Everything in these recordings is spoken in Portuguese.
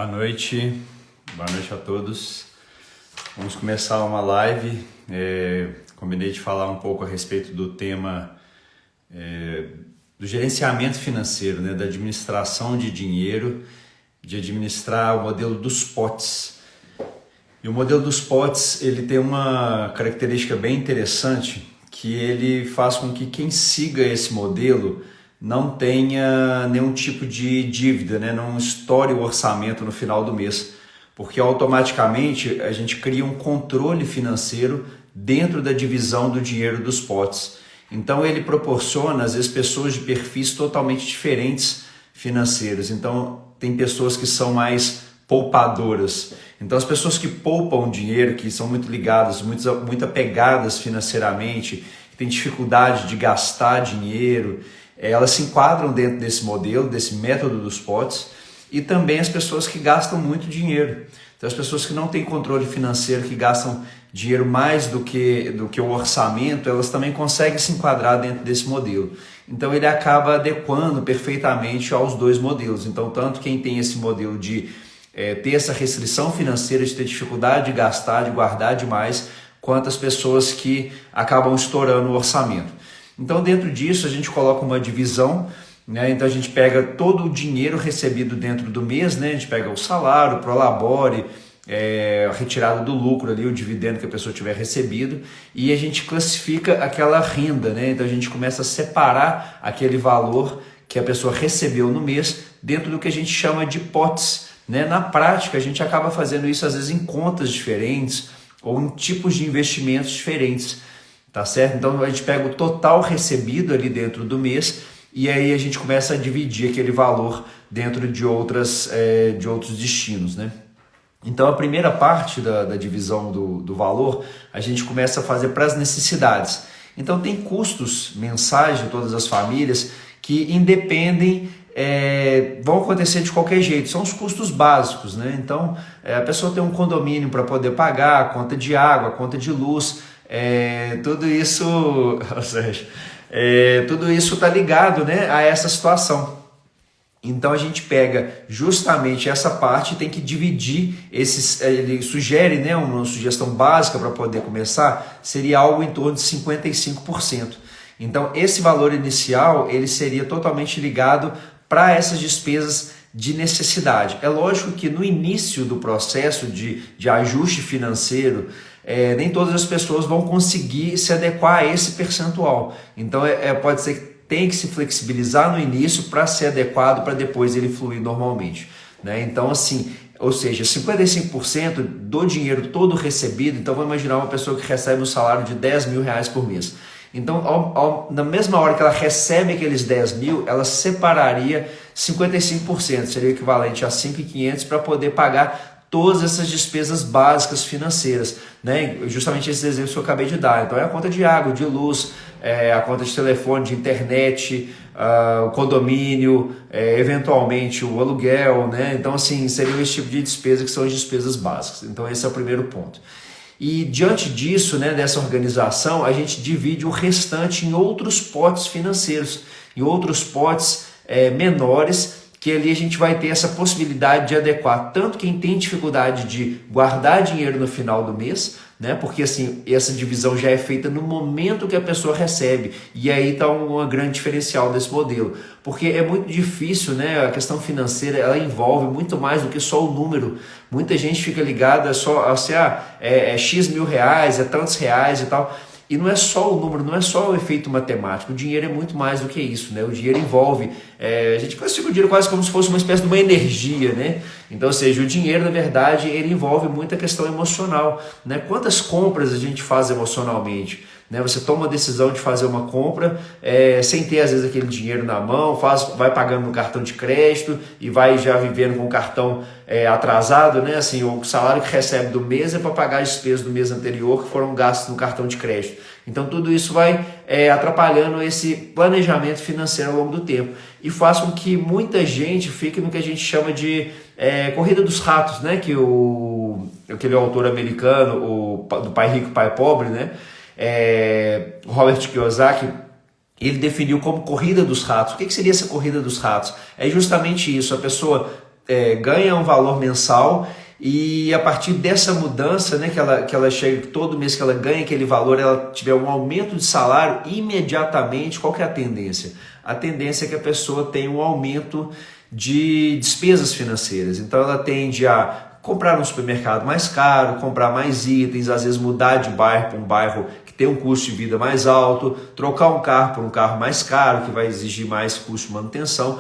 Boa noite a todos. Vamos começar uma live. Combinei de falar um pouco a respeito do tema do gerenciamento financeiro, né, da administração de dinheiro, de administrar o modelo dos potes. E o modelo dos potes, ele tem uma característica bem interessante, que ele faz com que quem siga esse modelo não tenha nenhum tipo de dívida, né? Não estoure o orçamento no final do mês, porque automaticamente a gente cria um controle financeiro dentro da divisão do dinheiro dos potes. Então ele proporciona, às vezes, pessoas de perfis totalmente diferentes financeiros. Então tem pessoas que são mais poupadoras. Então as pessoas que poupam dinheiro, que são muito ligadas, muito apegadas financeiramente, que têm dificuldade de gastar dinheiro, elas se enquadram dentro desse modelo, desse método dos potes, e também as pessoas que gastam muito dinheiro. Então as pessoas que não têm controle financeiro, que gastam dinheiro mais do que o orçamento, elas também conseguem se enquadrar dentro desse modelo. Então ele acaba adequando perfeitamente aos dois modelos. Então tanto quem tem esse modelo de ter essa restrição financeira, de ter dificuldade de gastar, de guardar demais, quanto as pessoas que acabam estourando o orçamento. Então dentro disso a gente coloca uma divisão, né? Então a gente pega todo o dinheiro recebido dentro do mês, né? A gente pega o salário, o prolabore, a retirada do lucro ali, o dividendo que a pessoa tiver recebido, e a gente classifica aquela renda, né? Então a gente começa a separar aquele valor que a pessoa recebeu no mês dentro do que a gente chama de potes, né? Na prática a gente acaba fazendo isso às vezes em contas diferentes ou em tipos de investimentos diferentes. Tá certo? Então a gente pega o total recebido ali dentro do mês e aí a gente começa a dividir aquele valor dentro de outros destinos, né? Então a primeira parte da divisão do valor a gente começa a fazer para as necessidades. Então tem custos mensais de todas as famílias que independem, vão acontecer de qualquer jeito, são os custos básicos, né? Então a pessoa tem um condomínio para poder pagar, a conta de água, a conta de luz, tudo isso, ou seja, tudo isso está ligado, né, a essa situação. Então a gente pega justamente essa parte e tem que dividir ele sugere, né, uma sugestão básica para poder começar, seria algo em torno de 55%. Então esse valor inicial ele seria totalmente ligado para essas despesas de necessidade. É lógico que no início do processo de ajuste financeiro, nem todas as pessoas vão conseguir se adequar a esse percentual. Então pode ser que tem que se flexibilizar no início para ser adequado para depois ele fluir normalmente, né? Então assim, ou seja, 55% do dinheiro todo recebido, então vamos imaginar uma pessoa que recebe um salário de 10 mil reais por mês. Então, na mesma hora que ela recebe aqueles 10 mil, ela separaria 55%, seria o equivalente a 5.500 para poder pagar todas essas despesas básicas financeiras, né? Justamente esses exemplos que eu acabei de dar. Então é a conta de água, de luz, a conta de telefone, de internet, o condomínio, eventualmente o aluguel, né? Então assim, seria esse tipo de despesa que são as despesas básicas. Então esse é o primeiro ponto. E diante disso, né, dessa organização, a gente divide o restante em outros potes financeiros, em outros potes menores, que ali a gente vai ter essa possibilidade de adequar tanto quem tem dificuldade de guardar dinheiro no final do mês, né? Porque assim, essa divisão já é feita no momento que a pessoa recebe, e aí está um grande diferencial desse modelo, porque é muito difícil, né? A questão financeira, ela envolve muito mais do que só o número. Muita gente fica ligada só assim, X mil reais, tantos reais e tal. E não é só o número, não é só o efeito matemático, o dinheiro é muito mais do que isso, né? O dinheiro envolve, a gente classifica o dinheiro quase como se fosse uma espécie de uma energia, né? Então, ou seja, o dinheiro, na verdade, ele envolve muita questão emocional, né? Quantas compras a gente faz emocionalmente? Né? Você toma a decisão de fazer uma compra sem ter, às vezes, aquele dinheiro na mão, vai pagando no cartão de crédito e vai já vivendo com o cartão atrasado, né? Assim, o salário que recebe do mês é para pagar as despesas do mês anterior que foram gastos no cartão de crédito. Então tudo isso vai atrapalhando esse planejamento financeiro ao longo do tempo e faz com que muita gente fique no que a gente chama de corrida dos ratos, né? Que aquele autor americano, do Pai Rico, Pai Pobre, né? Robert Kiyosaki, ele definiu como corrida dos ratos. O que seria essa corrida dos ratos? É justamente isso, a pessoa ganha um valor mensal e a partir dessa mudança, né, que ela chega todo mês que ela ganha aquele valor, ela tiver um aumento de salário, imediatamente, qual que é a tendência? A tendência é que a pessoa tenha um aumento de despesas financeiras. Então ela tende a comprar um supermercado mais caro, comprar mais itens, às vezes mudar de bairro para um bairro que tem um custo de vida mais alto, trocar um carro por um carro mais caro, que vai exigir mais custo de manutenção,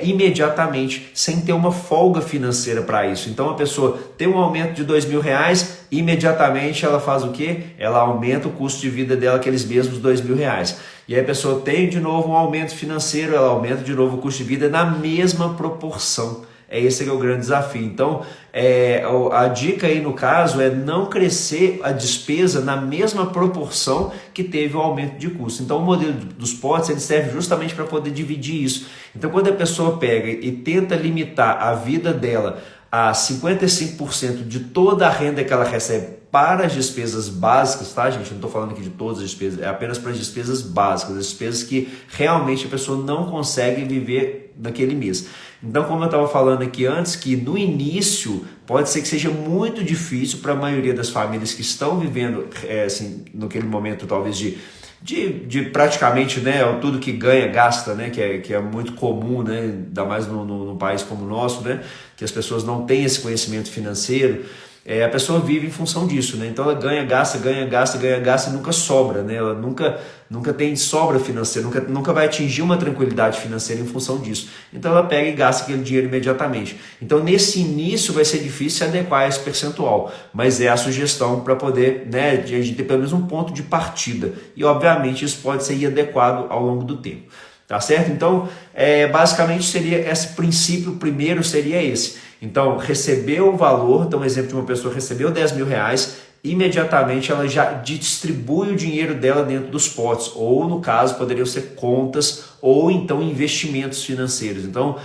imediatamente, sem ter uma folga financeira para isso. Então a pessoa tem um aumento de R$2.000, imediatamente ela faz o quê? Ela aumenta o custo de vida dela, aqueles mesmos R$2.000. E aí a pessoa tem de novo um aumento financeiro, ela aumenta de novo o custo de vida na mesma proporção. Esse que é o grande desafio. Então, a dica aí no caso é não crescer a despesa na mesma proporção que teve o aumento de custo. Então, o modelo dos potes ele serve justamente para poder dividir isso. Então, quando a pessoa pega e tenta limitar a vida dela a 55% de toda a renda que ela recebe para as despesas básicas, tá, gente? Não estou falando aqui de todas as despesas, é apenas para as despesas básicas, as despesas que realmente a pessoa não consegue viver naquele mês. Então, como eu estava falando aqui antes, que no início pode ser que seja muito difícil para a maioria das famílias que estão vivendo, assim, naquele momento talvez de praticamente, né, tudo que ganha, gasta, né, que é muito comum, né, ainda mais num país como o nosso, né, que as pessoas não têm esse conhecimento financeiro. A pessoa vive em função disso, né? Então ela ganha, gasta e nunca sobra, né? Ela nunca tem sobra financeira, nunca vai atingir uma tranquilidade financeira em função disso. Então ela pega e gasta aquele dinheiro imediatamente. Então nesse início vai ser difícil adequar esse percentual, mas é a sugestão para poder, né, a gente ter pelo menos um ponto de partida. E obviamente isso pode ser adequado ao longo do tempo. Tá certo? Então, basicamente seria esse princípio, primeiro seria esse. Então, recebeu o valor, então exemplo de uma pessoa recebeu R$10.000, imediatamente ela já distribui o dinheiro dela dentro dos potes, ou no caso poderiam ser contas, ou então investimentos financeiros. Então,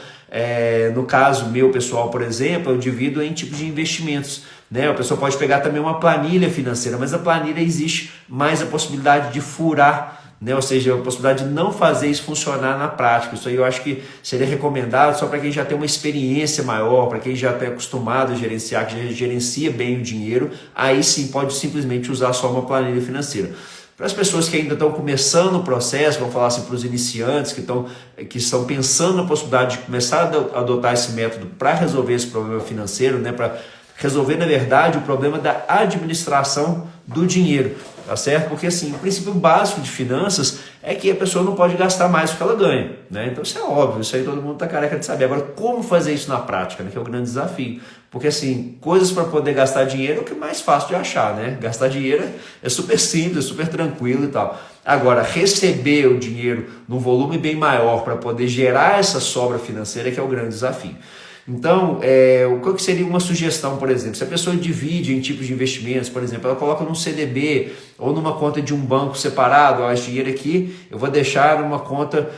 no caso meu pessoal, por exemplo, eu divido em tipos de investimentos. Né? A pessoa pode pegar também uma planilha financeira, mas a planilha existe mais a possibilidade de furar, né? Ou seja, a possibilidade de não fazer isso funcionar na prática. Isso aí eu acho que seria recomendado só para quem já tem uma experiência maior, para quem já está acostumado a gerenciar, que já gerencia bem o dinheiro, aí sim pode simplesmente usar só uma planilha financeira. Para as pessoas que ainda estão começando o processo, vamos falar assim para os iniciantes que estão pensando na possibilidade de começar a adotar esse método para resolver esse problema financeiro, né? Para resolver, na verdade, o problema da administração do dinheiro, tá certo? Porque assim, o princípio básico de finanças é que a pessoa não pode gastar mais do que ela ganha, né? Então isso é óbvio, isso aí todo mundo está careca de saber. Agora, como fazer isso na prática, né? Que é o grande desafio. Porque assim, coisas para poder gastar dinheiro é o que é mais fácil de achar, né? Gastar dinheiro é super simples, é super tranquilo e tal. Agora, receber o dinheiro num volume bem maior para poder gerar essa sobra financeira é que é o grande desafio. Então, o que seria uma sugestão, por exemplo? Se a pessoa divide em tipos de investimentos, por exemplo, ela coloca num CDB ou numa conta de um banco separado, esse dinheiro aqui eu vou deixar numa conta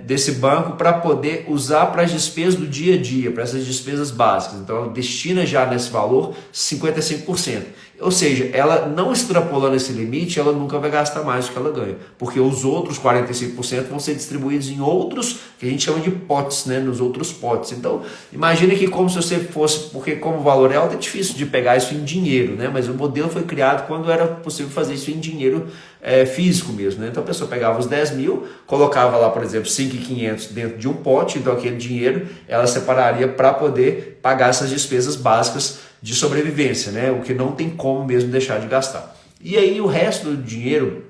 desse banco para poder usar para as despesas do dia a dia, para essas despesas básicas. Então, ela destina já nesse valor 55%. Ou seja, ela não extrapolando esse limite, ela nunca vai gastar mais do que ela ganha, porque os outros 45% vão ser distribuídos em outros, que a gente chama de potes, né? Nos outros potes. Então, imagine que como se você fosse, porque como o valor é alto, é difícil de pegar isso em dinheiro, né? Mas o modelo foi criado quando era possível fazer isso em dinheiro físico mesmo, né? Então a pessoa pegava os 10.000, colocava lá, por exemplo, 5.500 dentro de um pote, então aquele dinheiro ela separaria para poder pagar essas despesas básicas de sobrevivência, né? O que não tem como mesmo deixar de gastar. E aí o resto do dinheiro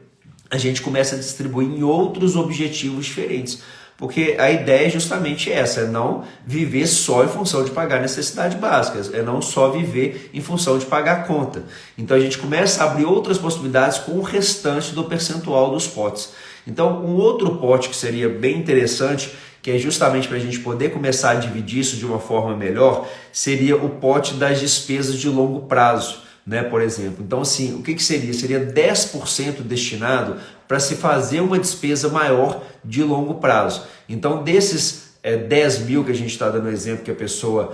a gente começa a distribuir em outros objetivos diferentes. Porque a ideia é justamente essa, é não viver só em função de pagar necessidades básicas, é não só viver em função de pagar a conta. Então a gente começa a abrir outras possibilidades com o restante do percentual dos potes. Então um outro pote que seria bem interessante, que é justamente para a gente poder começar a dividir isso de uma forma melhor, seria o pote das despesas de longo prazo, né, por exemplo. Então assim, o que seria? Seria 10% destinado para se fazer uma despesa maior de longo prazo. Então desses 10 mil que a gente está dando exemplo que a pessoa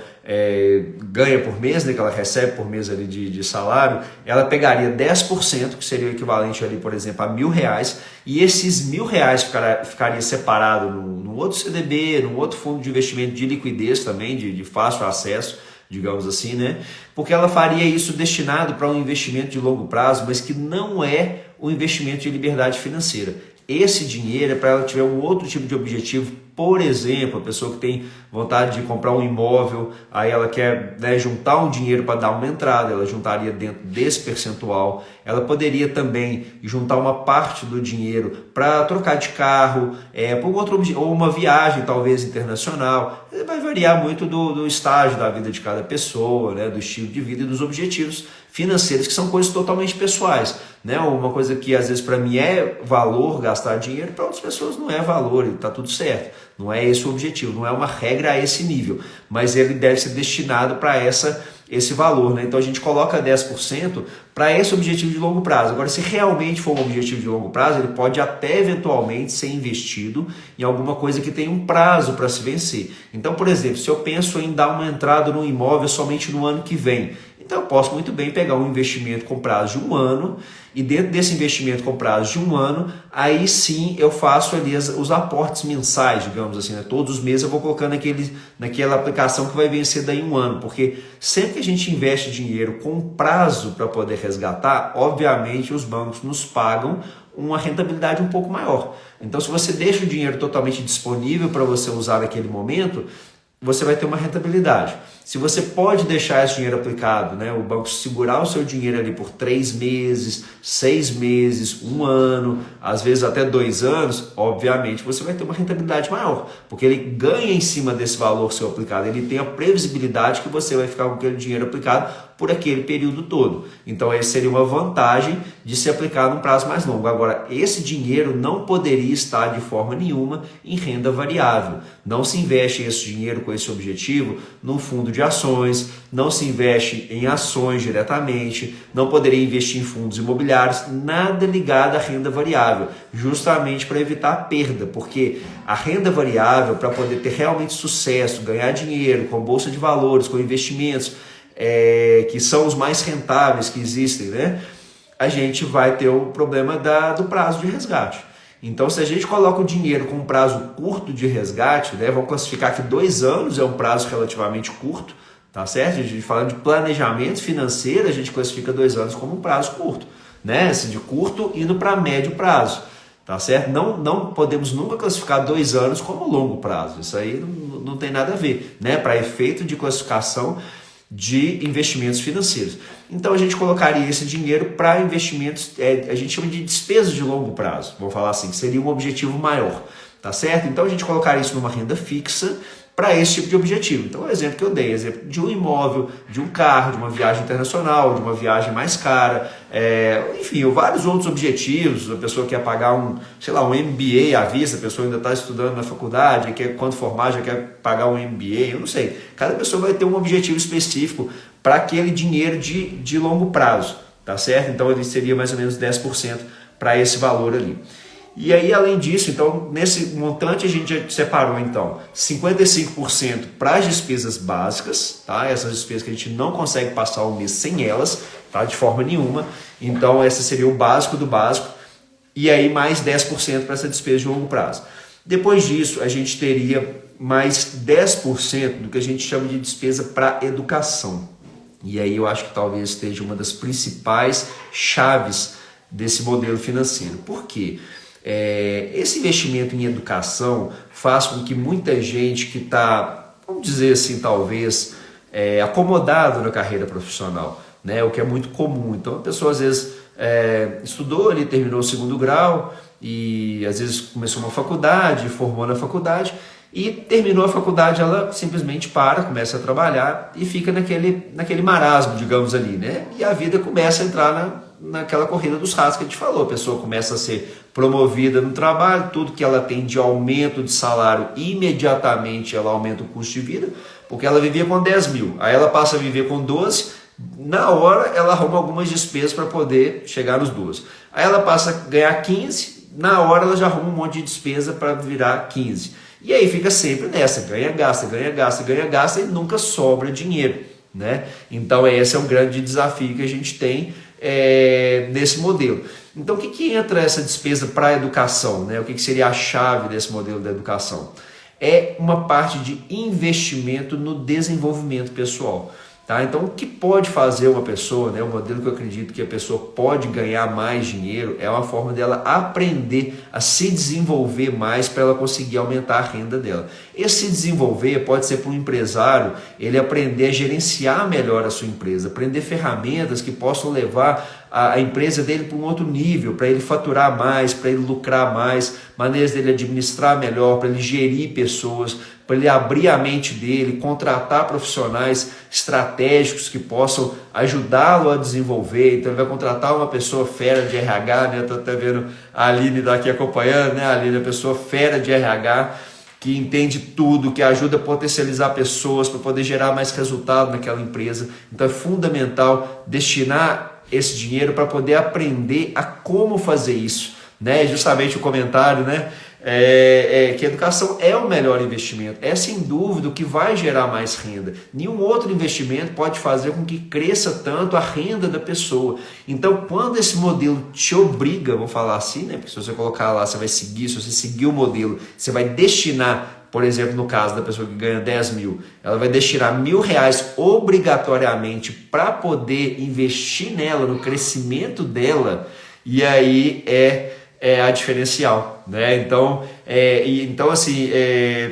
ganha por mês, né, que ela recebe por mês ali de salário, ela pegaria 10%, que seria o equivalente ali, por exemplo, a R$1.000, e esses R$1.000 ficaria separado num outro CDB, num outro fundo de investimento de liquidez também, de fácil acesso, digamos assim, né? Porque ela faria isso destinado para um investimento de longo prazo, mas que não é um investimento de liberdade financeira. Esse dinheiro é para ela tiver um outro tipo de objetivo. Por exemplo, a pessoa que tem vontade de comprar um imóvel, aí ela quer, né, juntar um dinheiro para dar uma entrada, ela juntaria dentro desse percentual. Ela poderia também juntar uma parte do dinheiro para trocar de carro, por outro, ou uma viagem talvez internacional. Vai variar muito do estágio da vida de cada pessoa, né, do estilo de vida e dos objetivos financeiros, que são coisas totalmente pessoais, né? Uma coisa que às vezes para mim é valor gastar dinheiro, para outras pessoas não é valor, e está tudo certo. Não é esse o objetivo, não é uma regra a esse nível, mas ele deve ser destinado para esse valor, né? Então a gente coloca 10% para esse objetivo de longo prazo. Agora, se realmente for um objetivo de longo prazo, ele pode até eventualmente ser investido em alguma coisa que tem um prazo para se vencer. Então, por exemplo, se eu penso em dar uma entrada no imóvel somente no ano que vem, então eu posso muito bem pegar um investimento com prazo de um ano, e dentro desse investimento com prazo de um ano, aí sim eu faço ali os aportes mensais, digamos assim, né? Todos os meses eu vou colocando naquela aplicação que vai vencer daí um ano, porque sempre que a gente investe dinheiro com prazo para poder resgatar, obviamente os bancos nos pagam uma rentabilidade um pouco maior. Então, se você deixa o dinheiro totalmente disponível para você usar naquele momento, você vai ter uma rentabilidade. Se você pode deixar esse dinheiro aplicado, né, o banco segurar o seu dinheiro ali por 3 meses, 6 meses, 1 ano, às vezes até 2 anos, obviamente você vai ter uma rentabilidade maior, porque ele ganha em cima desse valor seu aplicado, ele tem a previsibilidade que você vai ficar com aquele dinheiro aplicado por aquele período todo. Então essa seria uma vantagem de se aplicar num prazo mais longo. Agora, esse dinheiro não poderia estar de forma nenhuma em renda variável. Não se investe esse dinheiro com esse objetivo no fundo de ações, não se investe em ações diretamente, não poderia investir em fundos imobiliários, nada ligado à renda variável, justamente para evitar a perda, porque a renda variável, para poder ter realmente sucesso, ganhar dinheiro com bolsa de valores, com investimentos, que são os mais rentáveis que existem, né? A gente vai ter o problema do prazo de resgate. Então, se a gente coloca o dinheiro com um prazo curto de resgate, né, vamos classificar que 2 anos é um prazo relativamente curto, tá certo? A gente falando de planejamento financeiro, a gente classifica 2 anos como um prazo curto, né? Esse de curto indo para médio prazo, tá certo? Não podemos nunca classificar 2 anos como longo prazo, isso aí não tem nada a ver, né? Para efeito de classificação de investimentos financeiros. Então a gente colocaria esse dinheiro para investimentos, a gente chama de despesas de longo prazo, vamos falar assim, que seria um objetivo maior, tá certo? Então a gente colocaria isso numa renda fixa para esse tipo de objetivo. Então o exemplo que eu dei, exemplo de um imóvel, de um carro, de uma viagem internacional, de uma viagem mais cara, enfim, vários outros objetivos. A pessoa quer pagar um MBA à vista, a pessoa ainda está estudando na faculdade, quando formar já quer pagar um MBA, eu não sei. Cada pessoa vai ter um objetivo específico para aquele dinheiro de longo prazo, tá certo? Então ele seria mais ou menos 10% para esse valor ali. E aí, além disso, então, nesse montante a gente já separou, então, 55% para as despesas básicas, tá? Essas despesas que a gente não consegue passar o mês sem elas, tá? De forma nenhuma. Então, esse seria o básico do básico. E aí, mais 10% para essa despesa de longo prazo. Depois disso, a gente teria mais 10% do que a gente chama de despesa para educação. E aí, eu acho que talvez esteja uma das principais chaves desse modelo financeiro. Por quê? Esse investimento em educação faz com que muita gente que está, vamos dizer assim, talvez acomodado na carreira profissional, né? O que é muito comum. Então a pessoa às vezes estudou ali, terminou o 2º grau e às vezes começou uma faculdade, formou na faculdade e terminou a faculdade, ela simplesmente começa a trabalhar e fica naquele marasmo, digamos ali, né? E a vida começa a entrar naquela corrida dos ratos que a gente falou. A pessoa começa a ser promovida no trabalho, tudo que ela tem de aumento de salário, imediatamente ela aumenta o custo de vida, porque ela vivia com 10 mil, aí ela passa a viver com 12, na hora ela arruma algumas despesas para poder chegar nos 12. Aí ela passa a ganhar 15, na hora ela já arruma um monte de despesa para virar 15. E aí fica sempre nessa, ganha, gasta, ganha, gasta, ganha, gasta e nunca sobra dinheiro, né? Então esse é um grande desafio que a gente tem nesse modelo. Então o que entra essa despesa para a educação, né? O que seria a chave desse modelo da educação? É uma parte de investimento no desenvolvimento pessoal. Tá? Então, o que pode fazer uma pessoa, né, o modelo que eu acredito que a pessoa pode ganhar mais dinheiro é uma forma dela aprender a se desenvolver mais para ela conseguir aumentar a renda dela. Esse desenvolver pode ser para um empresário, ele aprender a gerenciar melhor a sua empresa, aprender ferramentas que possam levar a empresa dele para um outro nível, para ele faturar mais, para ele lucrar mais, maneiras dele administrar melhor, para ele gerir pessoas, para ele abrir a mente dele, contratar profissionais estratégicos que possam ajudá-lo a desenvolver. Então ele vai contratar uma pessoa fera de RH, né? Estou até vendo a Aline daqui acompanhando, né? A Aline é uma pessoa fera de RH, que entende tudo, que ajuda a potencializar pessoas para poder gerar mais resultado naquela empresa. Então é fundamental destinar esse dinheiro para poder aprender a como fazer isso, né? Justamente o comentário, né? Que a educação é o melhor investimento, é sem dúvida o que vai gerar mais renda. Nenhum outro investimento pode fazer com que cresça tanto a renda da pessoa. Então, quando esse modelo te obriga, vou falar assim, né? Porque se você colocar lá, você vai seguir, se você seguir o modelo, você vai destinar, por exemplo, no caso da pessoa que ganha 10 mil, ela vai destinar R$1.000 obrigatoriamente para poder investir nela, no crescimento dela, e aí é a diferencial, né? Então, assim,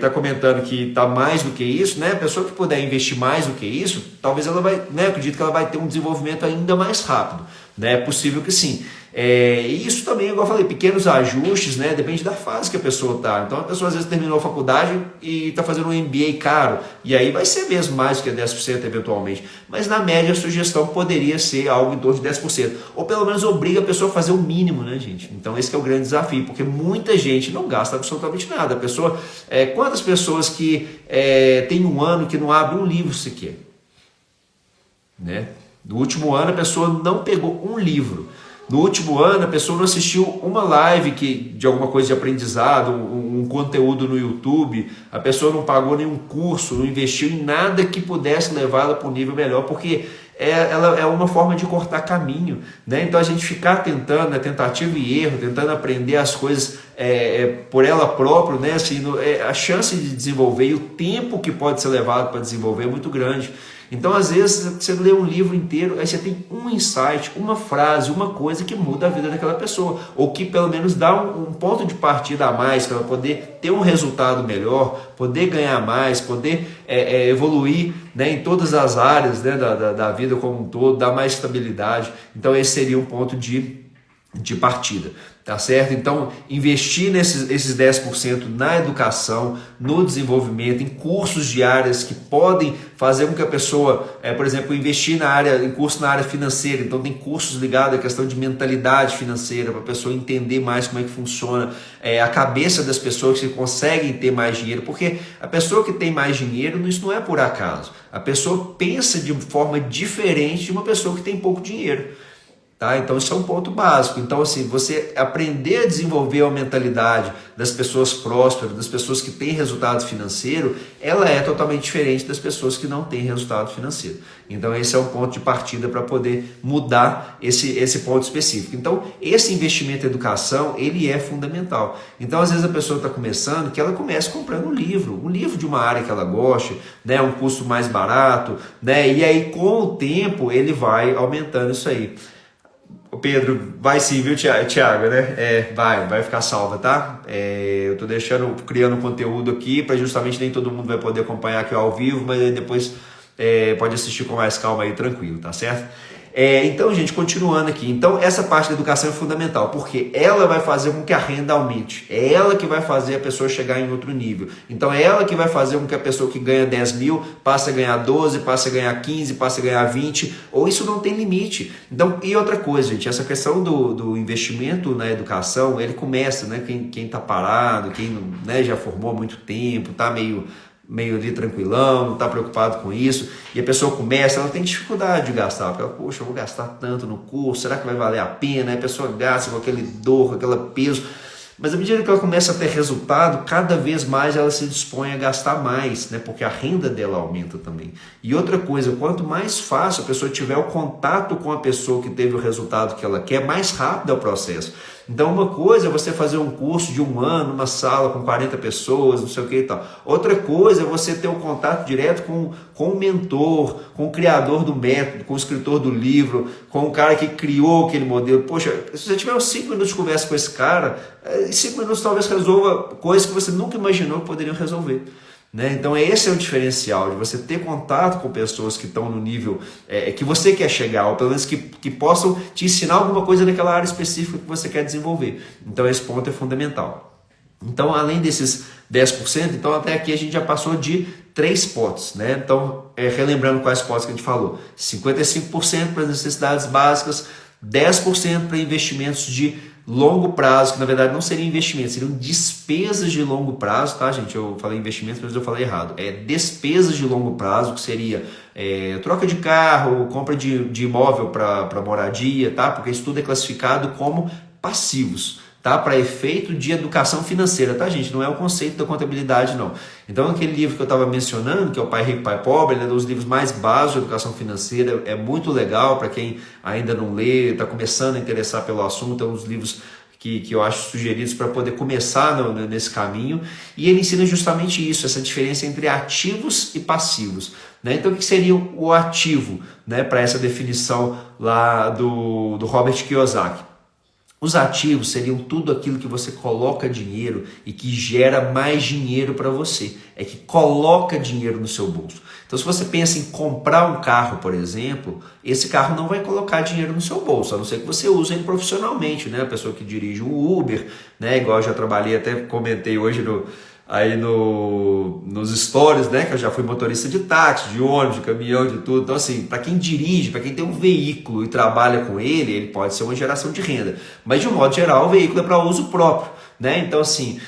tá comentando que tá mais do que isso, né? A pessoa que puder investir mais do que isso, talvez ela vai, né? Eu acredito que ela vai ter um desenvolvimento ainda mais rápido, né? É possível que sim. E isso também, igual eu falei, pequenos ajustes, né? Depende da fase que a pessoa tá. Então a pessoa às vezes terminou a faculdade e está fazendo um MBA caro, e aí vai ser mesmo mais do que 10% eventualmente. Mas na média a sugestão poderia ser algo em torno de 10%. Ou pelo menos obriga a pessoa a fazer o mínimo, né, gente? Então esse que é o grande desafio, porque muita gente não gasta absolutamente nada. A pessoa, quantas pessoas que tem um ano que não abre um livro sequer? Né? No último ano a pessoa não pegou um livro. No último ano, a pessoa não assistiu uma live de alguma coisa de aprendizado, um conteúdo no YouTube, a pessoa não pagou nenhum curso, não investiu em nada que pudesse levá-la para um nível melhor, porque ela é uma forma de cortar caminho, né? Então a gente ficar tentando, né, tentativa e erro, tentando aprender as coisas por ela própria, né? Assim, a chance de desenvolver e o tempo que pode ser levado para desenvolver é muito grande. Então, às vezes, você lê um livro inteiro, aí você tem um insight, uma frase, uma coisa que muda a vida daquela pessoa, ou que pelo menos dá um ponto de partida a mais para ela poder ter um resultado melhor, poder ganhar mais, poder evoluir, né, em todas as áreas, né, da vida como um todo, dar mais estabilidade. Então, esse seria um ponto de partida. Tá certo? Então, investir esses 10% na educação, no desenvolvimento, em cursos de áreas que podem fazer com que a pessoa, por exemplo, investir em curso na área financeira. Então, tem cursos ligados à questão de mentalidade financeira, para a pessoa entender mais como é que funciona a cabeça das pessoas que conseguem ter mais dinheiro, porque a pessoa que tem mais dinheiro, isso não é por acaso. A pessoa pensa de forma diferente de uma pessoa que tem pouco dinheiro. Tá? Então isso é um ponto básico. Então assim, você aprender a desenvolver a mentalidade das pessoas prósperas, das pessoas que têm resultado financeiro, ela é totalmente diferente das pessoas que não têm resultado financeiro. Então esse é um ponto de partida para poder mudar esse ponto específico. Então esse investimento em educação, ele é fundamental. Então às vezes a pessoa está começando, que ela comece comprando um livro de uma área que ela goste, né, um custo mais barato, né, e aí com o tempo ele vai aumentando isso aí. O Pedro, vai sim, viu, Thiago, né? Vai ficar salva, tá? Eu tô criando conteúdo aqui para justamente nem todo mundo vai poder acompanhar aqui ao vivo, mas aí depois pode assistir com mais calma aí, tranquilo, tá certo? Então, gente, continuando aqui. Então, essa parte da educação é fundamental, porque ela vai fazer com que a renda aumente. É ela que vai fazer a pessoa chegar em outro nível. Então, é ela que vai fazer com que a pessoa que ganha 10 mil passe a ganhar 12, passe a ganhar 15, passe a ganhar 20, ou isso não tem limite. Então, e outra coisa, gente, essa questão do investimento na educação, ele começa, né? Quem tá parado, quem, né, já formou há muito tempo, tá meio ali tranquilão, não está preocupado com isso, e a pessoa começa, ela tem dificuldade de gastar, porque ela, poxa, eu vou gastar tanto no curso, será que vai valer a pena? Aí a pessoa gasta com aquele dor, com aquele peso, Mas à medida que ela começa a ter resultado, cada vez mais ela se dispõe a gastar mais, né? Porque a renda dela aumenta também. E outra coisa, quanto mais fácil a pessoa tiver o contato com a pessoa que teve o resultado que ela quer, mais rápido é o processo. Então uma coisa é você fazer um curso de 1 ano, numa sala com 40 pessoas, não sei o que e tal. Outra coisa é você ter um contato direto com o mentor, com o criador do método, com o escritor do livro, com o cara que criou aquele modelo. Poxa, se você tiver uns 5 minutos de conversa com esse cara, em 5 minutos talvez resolva coisas que você nunca imaginou que poderiam resolver. Né? Então esse é o diferencial, de você ter contato com pessoas que estão no nível que você quer chegar, ou pelo menos que possam te ensinar alguma coisa naquela área específica que você quer desenvolver. Então esse ponto é fundamental. Então além desses 10%, então até aqui a gente já passou de 3 potes. Né? Então relembrando quais potes que a gente falou, 55% para as necessidades básicas, 10% para investimentos de longo prazo, que na verdade não seriam investimentos, seriam despesas de longo prazo, tá, gente? Eu falei investimentos, mas eu falei errado. É despesas de longo prazo, que seria troca de carro, compra de imóvel para moradia, tá? Porque isso tudo é classificado como passivos, tá? Para efeito de educação financeira, tá, gente? Não é o conceito da contabilidade, não. Então, aquele livro que eu estava mencionando, que é o Pai Rico, Pai Pobre, ele é um dos livros mais básicos de educação financeira, é muito legal para quem ainda não lê, está começando a interessar pelo assunto, é um dos livros que eu acho sugeridos para poder começar nesse caminho, e ele ensina justamente isso, essa diferença entre ativos e passivos. Né? Então, o que seria o ativo, né, para essa definição lá do Robert Kiyosaki? Os ativos seriam tudo aquilo que você coloca dinheiro e que gera mais dinheiro para você. É que coloca dinheiro no seu bolso. Então, se você pensa em comprar um carro, por exemplo, esse carro não vai colocar dinheiro no seu bolso, a não ser que você use ele profissionalmente, né? A pessoa que dirige um Uber, né? Igual eu já trabalhei, até comentei hoje nos stories, né, que eu já fui motorista de táxi, de ônibus, de caminhão, de tudo. Então assim, para quem dirige, para quem tem um veículo e trabalha com ele pode ser uma geração de renda, mas de um modo geral o veículo é para uso próprio, né? Então assim,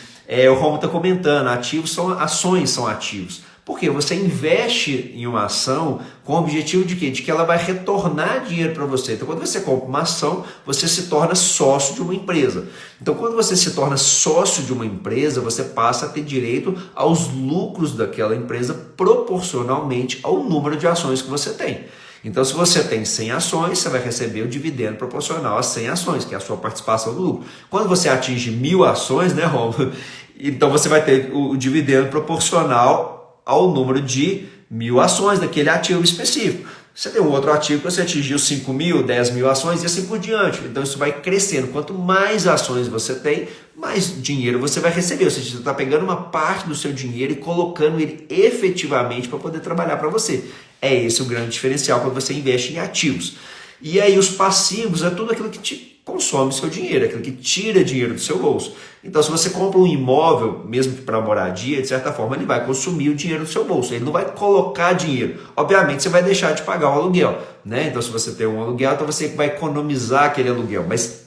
o Romulo está comentando, ações são ativos. Porque você investe em uma ação com o objetivo de quê? De que ela vai retornar dinheiro para você. Então, quando você compra uma ação, você se torna sócio de uma empresa. Então, quando você se torna sócio de uma empresa, você passa a ter direito aos lucros daquela empresa proporcionalmente ao número de ações que você tem. Então, se você tem 100 ações, você vai receber o dividendo proporcional às 100 ações, que é a sua participação no lucro. Quando você atinge 1000 ações, né, Romulo? Então, você vai ter o dividendo proporcional ao número de 1000 ações daquele ativo específico. Você tem um outro ativo que você atingiu 5.000, 10.000 ações e assim por diante. Então isso vai crescendo. Quanto mais ações você tem, mais dinheiro você vai receber. Ou seja, você está pegando uma parte do seu dinheiro e colocando ele efetivamente para poder trabalhar para você. É esse o grande diferencial quando você investe em ativos. E aí os passivos é tudo aquilo que te consome seu dinheiro, aquilo que tira dinheiro do seu bolso. Então, se você compra um imóvel, mesmo que para moradia, de certa forma, ele vai consumir o dinheiro do seu bolso. Ele não vai colocar dinheiro. Obviamente, você vai deixar de pagar o aluguel, né? Então, se você tem um aluguel, então você vai economizar aquele aluguel. Mas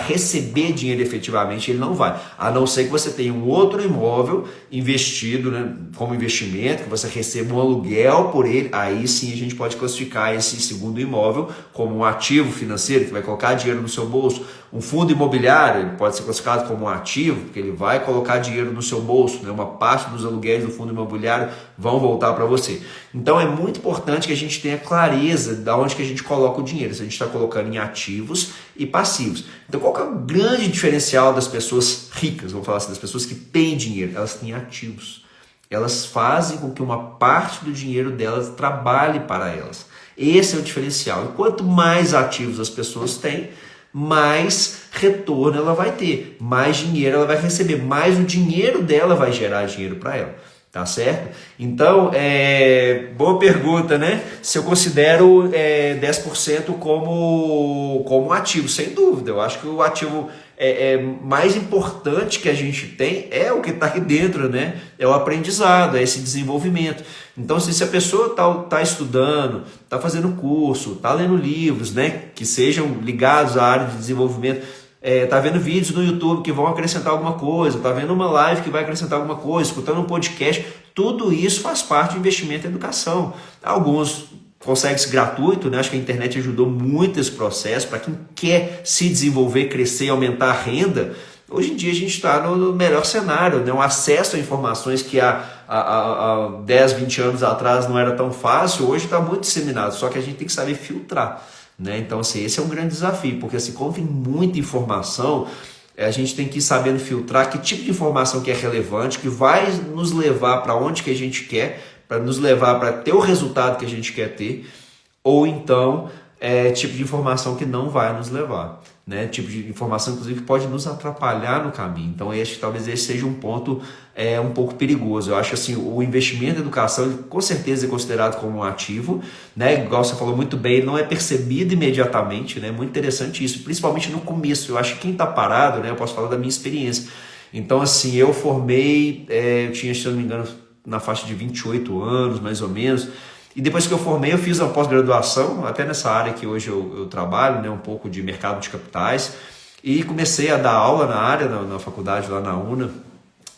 receber dinheiro efetivamente, ele não vai. A não ser que você tenha um outro imóvel investido, né, como investimento, que você receba um aluguel por ele. Aí sim a gente pode classificar esse segundo imóvel como um ativo financeiro, que vai colocar dinheiro no seu bolso. Um fundo imobiliário, ele pode ser classificado como um ativo, porque ele vai colocar dinheiro no seu bolso, né? Uma parte dos aluguéis do fundo imobiliário vão voltar para você. Então é muito importante que a gente tenha clareza de onde que a gente coloca o dinheiro, se a gente está colocando em ativos e passivos. Então qual que é o grande diferencial das pessoas ricas, vamos falar assim, das pessoas que têm dinheiro? Elas têm ativos. Elas fazem com que uma parte do dinheiro delas trabalhe para elas. Esse é o diferencial. E quanto mais ativos as pessoas têm, mais retorno ela vai ter, mais dinheiro ela vai receber, mais o dinheiro dela vai gerar dinheiro para ela, tá certo? Então, boa pergunta, né? Se eu considero 10% como ativo, sem dúvida, eu acho que o ativo mais importante que a gente tem é o que está aqui dentro, né? É o aprendizado, é esse desenvolvimento. Então, se a pessoa está estudando, está fazendo curso, está lendo livros, né, que sejam ligados à área de desenvolvimento, está vendo vídeos no YouTube que vão acrescentar alguma coisa, está vendo uma live que vai acrescentar alguma coisa, escutando um podcast, tudo isso faz parte do investimento em educação. Alguns consegue-se gratuito, né? Acho que a internet ajudou muito esse processo. Para quem quer se desenvolver, crescer e aumentar a renda, Hoje em dia a gente está no melhor cenário, né? Um acesso a informações que há 10, 20 anos atrás não era tão fácil, hoje está muito disseminado, só que a gente tem que saber filtrar, né? Então, assim, esse é um grande desafio, porque assim, como tem muita informação, a gente tem que ir sabendo filtrar que tipo de informação que é relevante, que vai nos levar para onde que a gente quer, para nos levar para ter o resultado que a gente quer ter, ou então tipo de informação que não vai nos levar, né? Tipo de informação, inclusive, que pode nos atrapalhar no caminho. Então, talvez esse seja um ponto um pouco perigoso. Eu acho assim, o investimento em educação, ele, com certeza, é considerado como um ativo, né? Igual você falou muito bem, ele não é percebido imediatamente, né? Muito interessante isso, principalmente no começo. Eu acho que quem está parado, né? Eu posso falar da minha experiência. Então, assim, eu formei, eu tinha, se eu não me engano, na faixa de 28 anos, mais ou menos. E depois que eu formei, eu fiz uma pós-graduação, até nessa área que hoje eu trabalho, né, um pouco de mercado de capitais, e comecei a dar aula na área, na faculdade lá na UNA.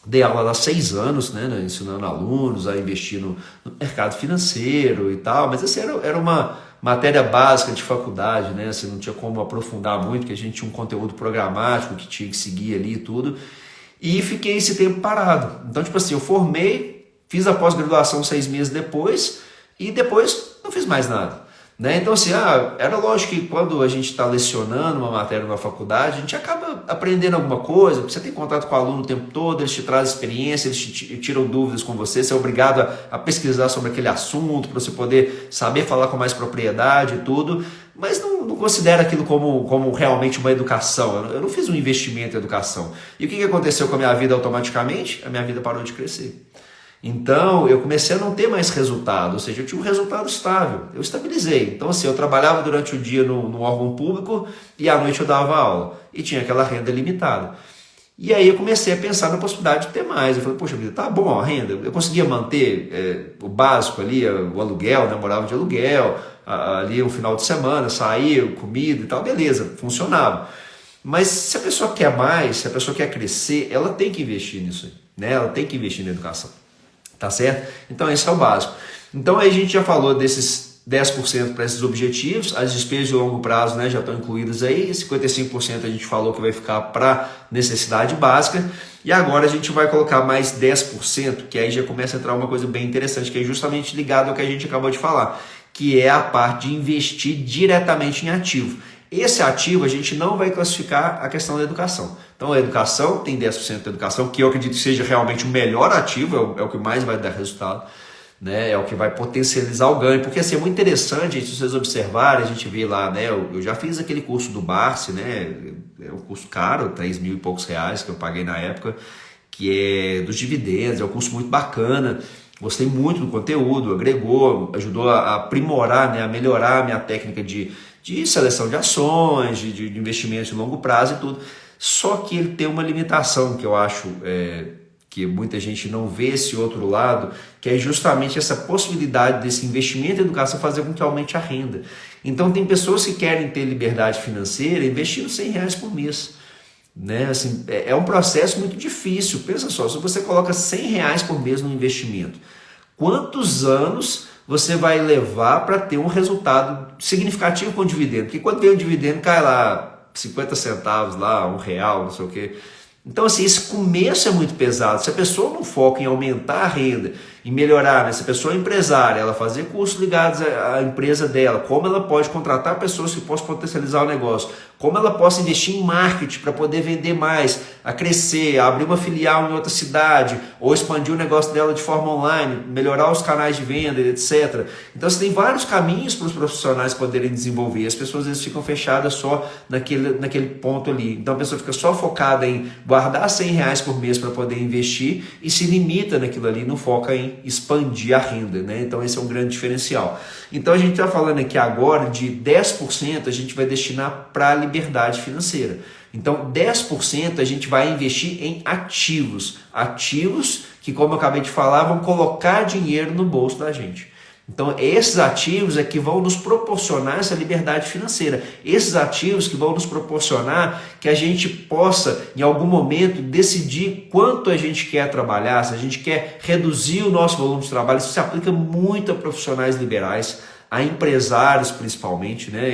Dei aula há 6 anos, né, ensinando alunos a investir no mercado financeiro e tal, mas assim, era uma matéria básica de faculdade, né, assim, não tinha como aprofundar muito, porque a gente tinha um conteúdo programático que tinha que seguir ali e tudo, e fiquei esse tempo parado. Então, tipo assim, eu formei, fiz a pós-graduação 6 meses depois, e depois não fiz mais nada, né? Então assim, era lógico que quando a gente está lecionando uma matéria numa faculdade, a gente acaba aprendendo alguma coisa, porque você tem contato com o aluno o tempo todo, eles te trazem experiência, eles te tiram dúvidas com você é obrigado a pesquisar sobre aquele assunto, para você poder saber falar com mais propriedade e tudo, mas não considero aquilo como realmente uma educação. Eu não fiz um investimento em educação. E o que aconteceu com a minha vida automaticamente? A minha vida parou de crescer. Então, eu comecei a não ter mais resultado, ou seja, eu tinha um resultado estável, eu estabilizei. Então, assim, eu trabalhava durante o dia no órgão público e à noite eu dava aula, e tinha aquela renda limitada. E aí eu comecei a pensar na possibilidade de ter mais. Eu falei, poxa vida, tá bom a renda, eu conseguia manter o básico ali, o aluguel, né? Eu morava de aluguel, ali um final de semana, saía, comida e tal, beleza, funcionava. Mas se a pessoa quer mais, se a pessoa quer crescer, ela tem que investir nisso aí, né? Ela tem que investir na educação. Tá certo? Então esse é o básico. Então aí a gente já falou desses 10% para esses objetivos, as despesas de longo prazo, né, já estão incluídas aí, 55% a gente falou que vai ficar para necessidade básica, e agora a gente vai colocar mais 10%, que aí já começa a entrar uma coisa bem interessante, que é justamente ligado ao que a gente acabou de falar, que é a parte de investir diretamente em ativo. Esse ativo a gente não vai classificar a questão da educação. Então a educação tem 10% da educação, que eu acredito que seja realmente o melhor ativo, é o que mais vai dar resultado, né? É o que vai potencializar o ganho. Porque assim, é muito interessante, se vocês observarem, a gente vê lá, né? Eu já fiz aquele curso do Barsi, né? É um curso caro, 3 mil e poucos reais que eu paguei na época, que é dos dividendos, é um curso muito bacana. Gostei muito do conteúdo, agregou, ajudou a aprimorar, né? A melhorar a minha técnica de seleção de ações, de investimentos de longo prazo e tudo. Só que ele tem uma limitação que eu acho que muita gente não vê esse outro lado, que é justamente essa possibilidade desse investimento em educação fazer com que aumente a renda. Então tem pessoas que querem ter liberdade financeira investindo R$100 por mês. Né? Assim, é um processo muito difícil. Pensa só, se você coloca R$100 por mês no investimento, quantos anos você vai levar para ter um resultado significativo com o dividendo? Porque quando vem o dividendo, cai lá 50 centavos, lá, R$1, não sei o quê. Então, assim, esse começo é muito pesado. Se a pessoa não foca em aumentar a renda, em melhorar, né? Se a pessoa é empresária, ela fazer cursos ligados à empresa dela, como ela pode contratar pessoas que possam potencializar o negócio, como ela possa investir em marketing para poder vender mais, a crescer, a abrir uma filial em outra cidade, ou expandir o negócio dela de forma online, melhorar os canais de venda, etc. Então, você tem vários caminhos para os profissionais poderem desenvolver. As pessoas às vezes ficam fechadas só naquele ponto ali. Então, a pessoa fica só focada em guardar R$100 por mês para poder investir e se limita naquilo ali, não foca em expandir a renda, né? Então esse é um grande diferencial. Então a gente está falando aqui agora de 10% a gente vai destinar para a liberdade financeira. Então 10% a gente vai investir em ativos. Ativos que, como eu acabei de falar, vão colocar dinheiro no bolso da gente. Então esses ativos é que vão nos proporcionar essa liberdade financeira. Esses ativos que vão nos proporcionar que a gente possa, em algum momento, decidir quanto a gente quer trabalhar, se a gente quer reduzir o nosso volume de trabalho. Isso se aplica muito a profissionais liberais, a empresários principalmente, né?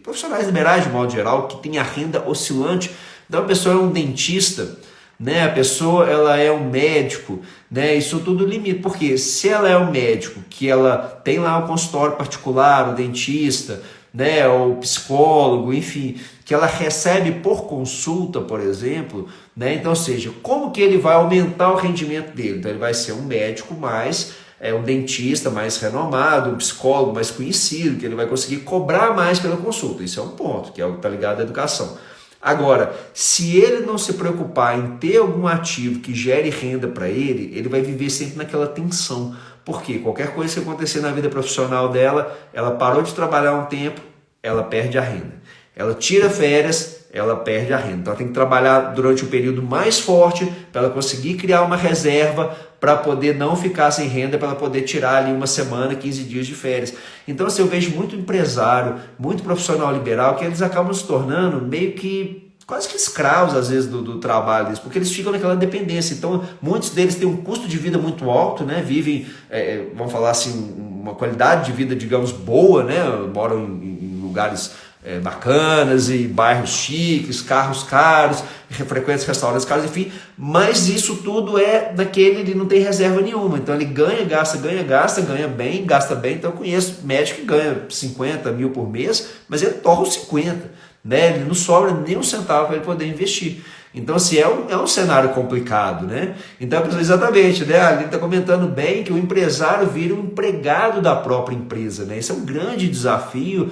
Profissionais liberais de modo geral, que têm a renda oscilante, Então a pessoa é um dentista, né? A pessoa ela é um médico, né? Isso tudo limita, porque se ela é um médico, que ela tem lá um consultório particular, o dentista, né? O psicólogo, enfim, que ela recebe por consulta, por exemplo, né? Então, ou seja, como que ele vai aumentar o rendimento dele? Então ele vai ser um médico mais, um dentista mais renomado, um psicólogo mais conhecido, que ele vai conseguir cobrar mais pela consulta. Isso é um ponto, que é o que está ligado à educação. Agora, se ele não se preocupar em ter algum ativo que gere renda para ele, ele vai viver sempre naquela tensão. Por quê? Qualquer coisa que acontecer na vida profissional dela, ela parou de trabalhar um tempo, ela perde a renda. Ela tira férias, ela perde a renda. Então ela tem que trabalhar durante o período mais forte para ela conseguir criar uma reserva para poder não ficar sem renda, para ela poder tirar ali uma semana, 15 dias de férias. Então assim, eu vejo muito empresário, muito profissional liberal, que eles acabam se tornando meio que quase que escravos às vezes do trabalho deles, porque eles ficam naquela dependência. Então muitos deles têm um custo de vida muito alto, né? Vivem, vamos falar assim, uma qualidade de vida, digamos, boa, né? Moram em lugares bacanas e bairros chiques, carros caros, frequentam restaurantes caros, enfim, mas isso tudo ele não tem reserva nenhuma, então ele ganha, ganha bem, gasta bem. Então eu conheço médico que ganha 50 mil por mês, mas ele torra os 50, né? Ele não sobra nem um centavo para ele poder investir. Então, assim, é um cenário complicado, né? Então, exatamente, né? A Aline está comentando bem que o empresário vira um empregado da própria empresa, né? Esse é um grande desafio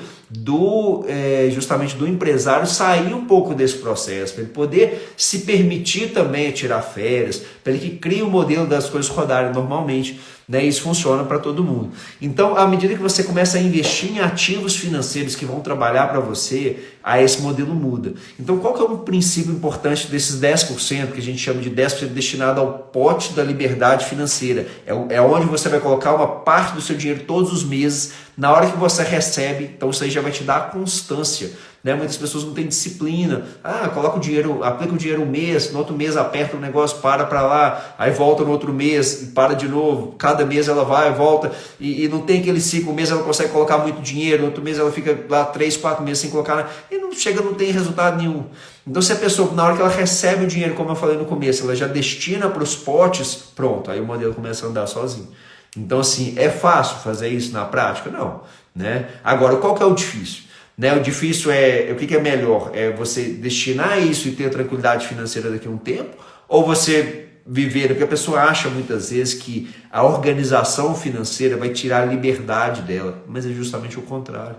justamente do empresário sair um pouco desse processo, para ele poder se permitir também tirar férias, para ele que crie o modelo das coisas rodarem normalmente, né? Isso funciona para todo mundo. Então, à medida que você começa a investir em ativos financeiros que vão trabalhar para você, aí esse modelo muda. Então, qual que é um princípio importante desses 10%, que a gente chama de 10% destinado ao pote da liberdade financeira? É onde você vai colocar uma parte do seu dinheiro todos os meses, na hora que você recebe. Então isso aí já vai te dar a constância, né? Muitas pessoas não têm disciplina. Coloca o dinheiro, aplica o dinheiro um mês, no outro mês aperta o negócio, para lá, aí volta no outro mês e para de novo. Cada mês ela vai e volta e não tem aquele ciclo. Um mês ela consegue colocar muito dinheiro, no outro mês ela fica lá 3, 4 meses sem colocar nada, e não tem resultado nenhum. Então se a pessoa, na hora que ela recebe o dinheiro, como eu falei no começo, ela já destina para os potes, pronto, aí o modelo começa a andar sozinho. Então, assim, é fácil fazer isso na prática? Não, né? Agora, qual que é o difícil? Né? O difícil o que é melhor? É você destinar isso e ter tranquilidade financeira daqui a um tempo? Ou você viver, porque a pessoa acha muitas vezes que a organização financeira vai tirar a liberdade dela, mas é justamente o contrário.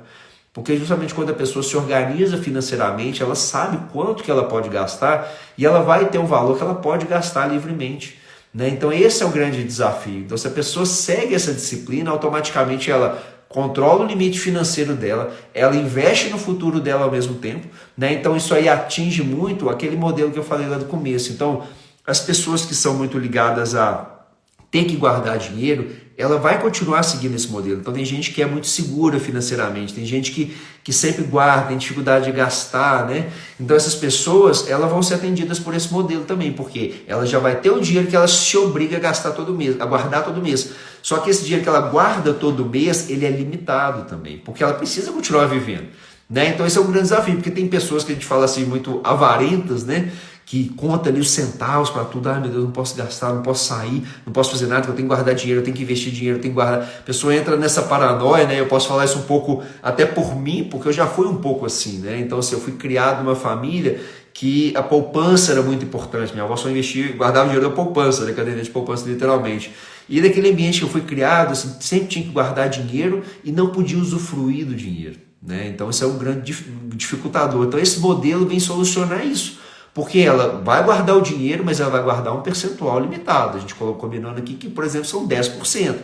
Porque justamente quando a pessoa se organiza financeiramente, ela sabe quanto que ela pode gastar e ela vai ter um valor que ela pode gastar livremente. Né? Então esse é o grande desafio. Então se a pessoa segue essa disciplina, automaticamente ela controla o limite financeiro dela, ela investe no futuro dela ao mesmo tempo, né? Então isso aí atinge muito aquele modelo que eu falei lá do começo. Então as pessoas que são muito ligadas a ter que guardar dinheiro, ela vai continuar seguindo esse modelo. Então tem gente que é muito segura financeiramente, tem gente que sempre guarda, tem dificuldade de gastar, né? Então essas pessoas, elas vão ser atendidas por esse modelo também, porque ela já vai ter o dinheiro que ela se obriga a gastar todo mês, a guardar todo mês. Só que esse dinheiro que ela guarda todo mês, ele é limitado também, porque ela precisa continuar vivendo, né? Então esse é um grande desafio, porque tem pessoas que a gente fala assim, muito avarentas, né? Que conta ali os centavos para tudo. Meu Deus, não posso gastar, não posso sair, não posso fazer nada, eu tenho que guardar dinheiro, eu tenho que investir dinheiro, eu tenho que guardar. A pessoa entra nessa paranoia, né? Eu posso falar isso um pouco até por mim, porque eu já fui um pouco assim, né? Então, assim, eu fui criado numa família que a poupança era muito importante. Minha avó só investia, guardava dinheiro da poupança, da caderneta de poupança, literalmente. E naquele ambiente que eu fui criado, assim, sempre tinha que guardar dinheiro e não podia usufruir do dinheiro, né? Então, isso é um grande dificultador. Então, esse modelo vem solucionar isso. Porque ela vai guardar o dinheiro, mas ela vai guardar um percentual limitado. A gente colocou combinando aqui que, por exemplo, são 10%,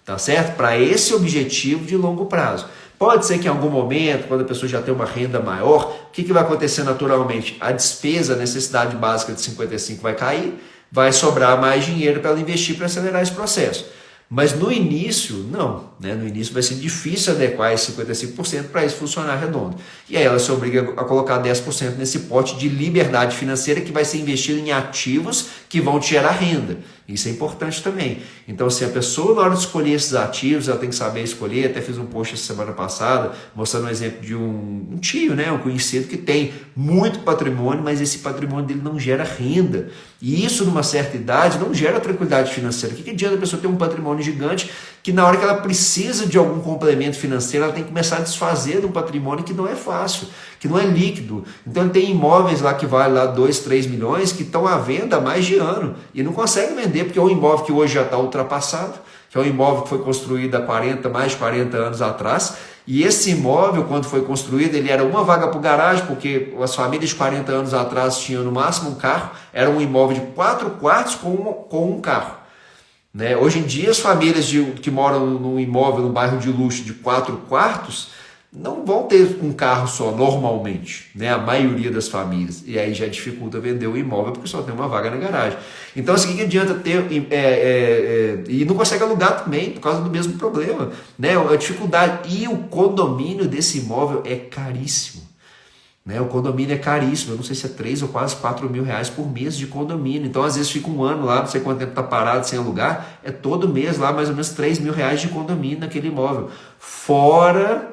tá certo? Para esse objetivo de longo prazo. Pode ser que em algum momento, quando a pessoa já tem uma renda maior, o que vai acontecer naturalmente? A despesa, a necessidade básica de 55 vai cair, vai sobrar mais dinheiro para ela investir para acelerar esse processo. Mas no início, não, né? No início vai ser difícil adequar esse 55% para isso funcionar redondo. E aí ela se obriga a colocar 10% nesse pote de liberdade financeira que vai ser investido em ativos que vão te gerar renda. Isso é importante também. Então, se a pessoa, na hora de escolher esses ativos, ela tem que saber escolher. Até fiz um post essa semana passada, mostrando um exemplo de um tio, né, um conhecido que tem muito patrimônio, mas esse patrimônio dele não gera renda. E isso, numa certa idade, não gera tranquilidade financeira. O que adianta a pessoa ter um patrimônio gigante que, na hora que ela precisa de algum complemento financeiro, ela tem que começar a desfazer de um patrimônio que não é fácil, que não é líquido. Então, ele tem imóveis lá que valem lá 2, 3 milhões que estão à venda há mais de ano e não consegue vender, porque é um imóvel que hoje já está ultrapassado, que é um imóvel que foi construído há mais de 40 anos atrás. E esse imóvel, quando foi construído, ele era uma vaga para o garagem, porque as famílias de 40 anos atrás tinham no máximo um carro, era um imóvel de 4 quartos com um carro. Né? Hoje em dia, as famílias que moram num imóvel, num bairro de luxo de 4 quartos, não vão ter um carro só, normalmente, né? A maioria das famílias. E aí já dificulta vender o imóvel, porque só tem uma vaga na garagem. Então, assim, o que adianta ter... e não consegue alugar também, por causa do mesmo problema, né? A dificuldade. E o condomínio desse imóvel é caríssimo. Né? O condomínio é caríssimo, eu não sei se é 3 ou quase 4 mil reais por mês de condomínio. Então, às vezes, fica um ano lá, não sei quanto tempo está parado sem alugar, é todo mês lá mais ou menos 3 mil reais de condomínio naquele imóvel. Fora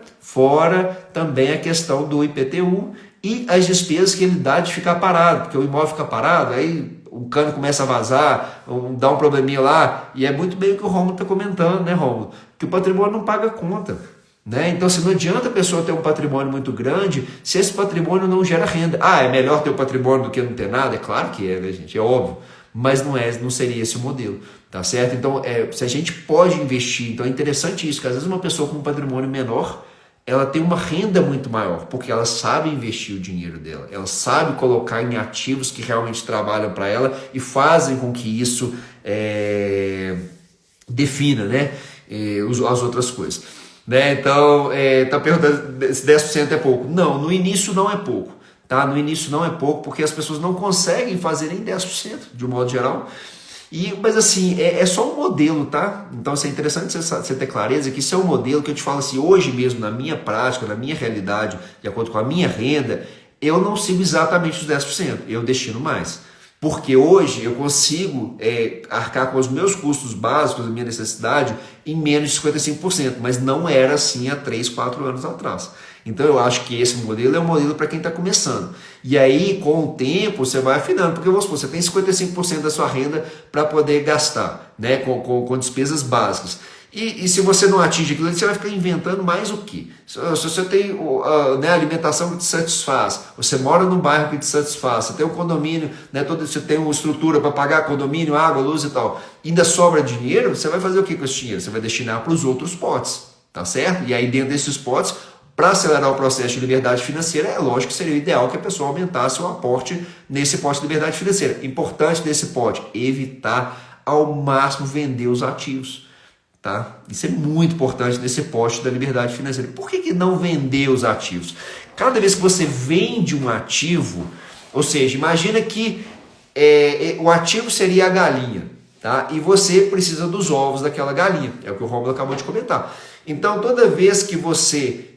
também a questão do IPTU e as despesas que ele dá de ficar parado, porque o imóvel fica parado, aí o cano começa a vazar, dá um probleminha lá, e é muito bem o que o Rômulo está comentando, né, Rômulo? Que o patrimônio não paga conta. Né? Então, se não adianta a pessoa ter um patrimônio muito grande se esse patrimônio não gera renda. É melhor ter o patrimônio do que não ter nada? É claro que é, né, gente? É óbvio. Mas não seria esse o modelo, tá certo? Então, se a gente pode investir, então é interessante isso, que às vezes uma pessoa com um patrimônio menor, ela tem uma renda muito maior, porque ela sabe investir o dinheiro dela, ela sabe colocar em ativos que realmente trabalham para ela e fazem com que isso defina, né, as outras coisas. Né? Então, tá perguntando se 10% é pouco. Não, no início não é pouco. Tá? No início não é pouco, porque as pessoas não conseguem fazer nem 10%, de um modo geral. Mas assim, é só um modelo, tá? Então, é interessante você ter clareza que isso é um modelo que eu te falo assim, hoje mesmo, na minha prática, na minha realidade, de acordo com a minha renda, eu não sigo exatamente os 10%, eu destino mais. Porque hoje eu consigo arcar com os meus custos básicos, a minha necessidade, em menos de 55%, mas não era assim há 3, 4 anos atrás. Então eu acho que esse modelo é um modelo para quem está começando. E aí, com o tempo, você vai afinando, porque vamos supor, você tem 55% da sua renda para poder gastar, né, com despesas básicas. E se você não atinge aquilo, você vai ficar inventando mais o quê? Se você tem alimentação que te satisfaz, você mora num bairro que te satisfaz, você tem um condomínio, né, você tem uma estrutura para pagar condomínio, água, luz e tal, ainda sobra dinheiro, você vai fazer o que com esse dinheiro? Você vai destinar para os outros potes, tá certo? E aí dentro desses potes, para acelerar o processo de liberdade financeira, é lógico que seria o ideal que a pessoa aumentasse o aporte nesse pote de liberdade financeira. Importante desse pote, evitar ao máximo vender os ativos. Tá? Isso é muito importante nesse poste da liberdade financeira. Por que não vender os ativos? Cada vez que você vende um ativo, ou seja, imagina que o ativo seria a galinha, tá? E você precisa dos ovos daquela galinha, é o que o Rômulo acabou de comentar. Então, toda vez que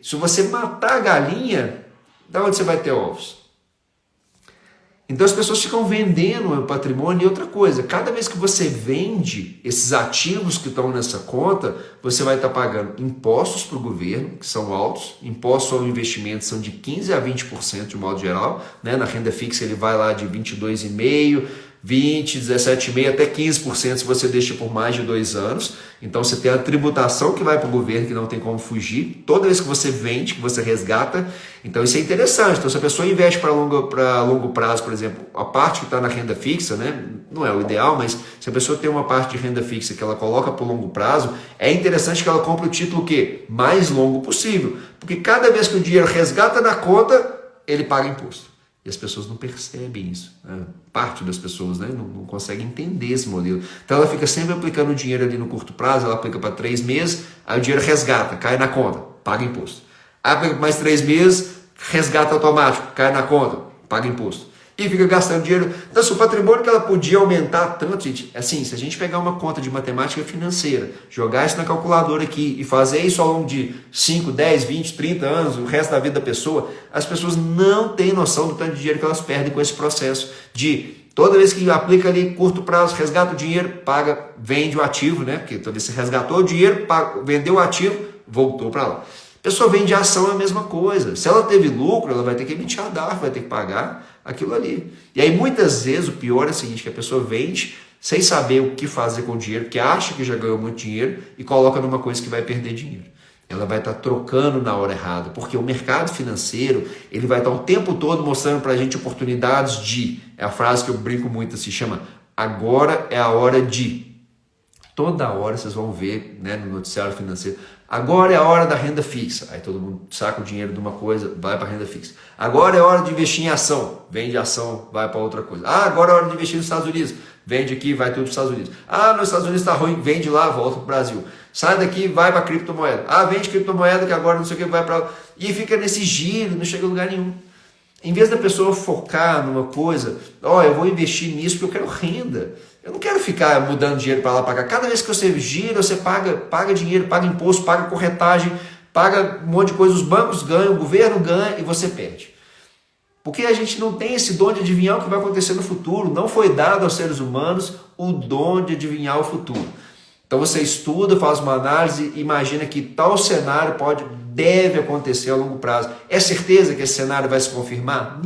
se você matar a galinha, da onde você vai ter ovos? Então as pessoas ficam vendendo o patrimônio. E outra coisa, cada vez que você vende esses ativos que estão nessa conta, você vai estar pagando impostos para o governo, que são altos, impostos ao investimento são de 15% a 20% de modo geral, né? Na renda fixa ele vai lá de 22,5%, 20%, 17,5% até 15% se você deixa por mais de 2 anos. Então você tem a tributação que vai para o governo, que não tem como fugir, toda vez que você vende, que você resgata. Então isso é interessante. Então se a pessoa investe para longo prazo, por exemplo, a parte que está na renda fixa, né, não é o ideal, mas se a pessoa tem uma parte de renda fixa que ela coloca para o longo prazo, é interessante que ela compre o título o quê? Mais longo possível. Porque cada vez que o dinheiro resgata na conta, ele paga imposto. E as pessoas não percebem isso. Né? Parte das pessoas, né, não consegue entender esse modelo. Então ela fica sempre aplicando o dinheiro ali no curto prazo, ela aplica para 3 meses, aí o dinheiro resgata, cai na conta, paga imposto. Aí aplica por mais 3 meses, resgata automático, cai na conta, paga imposto. E fica gastando dinheiro. Então, se o patrimônio que ela podia aumentar tanto, gente, assim, se a gente pegar uma conta de matemática financeira, jogar isso na calculadora aqui e fazer isso ao longo de 5, 10, 20, 30 anos, o resto da vida da pessoa, as pessoas não têm noção do tanto de dinheiro que elas perdem com esse processo de Toda vez que aplica ali curto prazo, resgata o dinheiro, paga, vende o ativo, né? Porque toda vez que você resgatou o dinheiro, vendeu o ativo, voltou para lá. A pessoa vende ação, é a mesma coisa. Se ela teve lucro, ela vai ter que emitir a DARF, vai ter que pagar aquilo ali. E aí muitas vezes o pior é o seguinte, que a pessoa vende sem saber o que fazer com o dinheiro, porque acha que já ganhou muito dinheiro e coloca numa coisa que vai perder dinheiro. Ela vai estar trocando na hora errada, porque o mercado financeiro ele vai estar o tempo todo mostrando para a gente oportunidades de, é a frase que eu brinco muito, se chama agora é a hora de. Toda hora vocês vão ver, né, no noticiário financeiro, agora é a hora da renda fixa, aí todo mundo saca o dinheiro de uma coisa, vai para a renda fixa. Agora é a hora de investir em ação, vende ação, vai para outra coisa. Agora é a hora de investir nos Estados Unidos, vende aqui, vai tudo para os Estados Unidos. Nos Estados Unidos está ruim, vende lá, volta para o Brasil. Sai daqui, vai para criptomoeda. Vende criptomoeda que agora não sei o que vai para... E fica nesse giro, não chega a lugar nenhum. Em vez da pessoa focar numa coisa, eu vou investir nisso porque eu quero renda. Eu não quero ficar mudando dinheiro para lá, para cá. Cada vez que você gira, você paga dinheiro, paga imposto, paga corretagem, paga um monte de coisa. Os bancos ganham, o governo ganha e você perde. Porque a gente não tem esse dom de adivinhar o que vai acontecer no futuro. Não foi dado aos seres humanos o dom de adivinhar o futuro. Então você estuda, faz uma análise, imagina que tal cenário deve acontecer a longo prazo. É certeza que esse cenário vai se confirmar?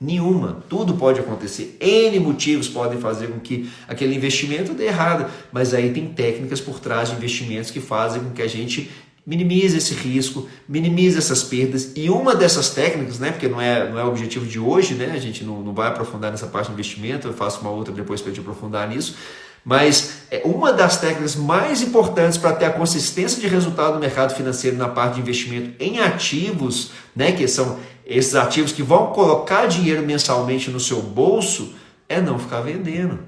Nenhuma. Tudo pode acontecer. N motivos podem fazer com que aquele investimento dê errado. Mas aí tem técnicas por trás de investimentos que fazem com que a gente minimize esse risco, minimize essas perdas. E uma dessas técnicas, né, porque não é o objetivo de hoje, né, a gente não vai aprofundar nessa parte de investimento, eu faço uma outra depois para a gente aprofundar nisso. Mas uma das técnicas mais importantes para ter a consistência de resultado no mercado financeiro na parte de investimento em ativos, né, que são esses ativos que vão colocar dinheiro mensalmente no seu bolso, é não ficar vendendo.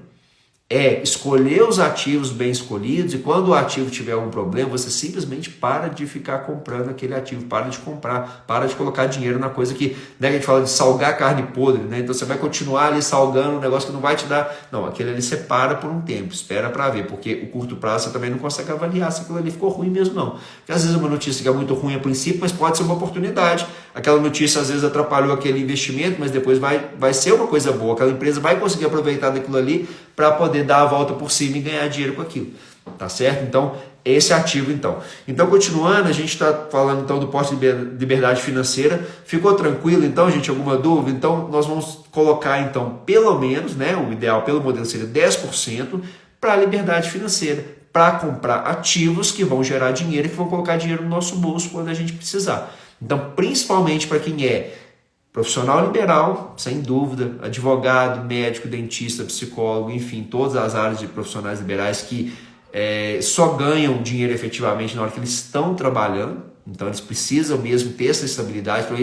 É escolher os ativos bem escolhidos e quando o ativo tiver algum problema, você simplesmente para de ficar comprando aquele ativo, para de comprar, para de colocar dinheiro na coisa que, né, a gente fala de salgar carne podre, né? Então você vai continuar ali salgando um negócio que não vai te dar. Não, aquele ali você para por um tempo, espera para ver, porque o curto prazo você também não consegue avaliar se aquilo ali ficou ruim mesmo não. Porque às vezes é uma notícia que é muito ruim a princípio, mas pode ser uma oportunidade. Aquela notícia às vezes atrapalhou aquele investimento, mas depois vai ser uma coisa boa, aquela empresa vai conseguir aproveitar daquilo ali para poder dar a volta por cima e ganhar dinheiro com aquilo, tá certo? Então, esse ativo então. Então, continuando, a gente está falando então do porte de liberdade financeira. Ficou tranquilo então, gente? Alguma dúvida? Então, nós vamos colocar então, pelo menos, né, o ideal pelo modelo seria 10% para a liberdade financeira, para comprar ativos que vão gerar dinheiro e que vão colocar dinheiro no nosso bolso quando a gente precisar. Então, principalmente para quem é profissional liberal, sem dúvida, advogado, médico, dentista, psicólogo, enfim, todas as áreas de profissionais liberais que só ganham dinheiro efetivamente na hora que eles estão trabalhando, então eles precisam mesmo ter essa estabilidade, então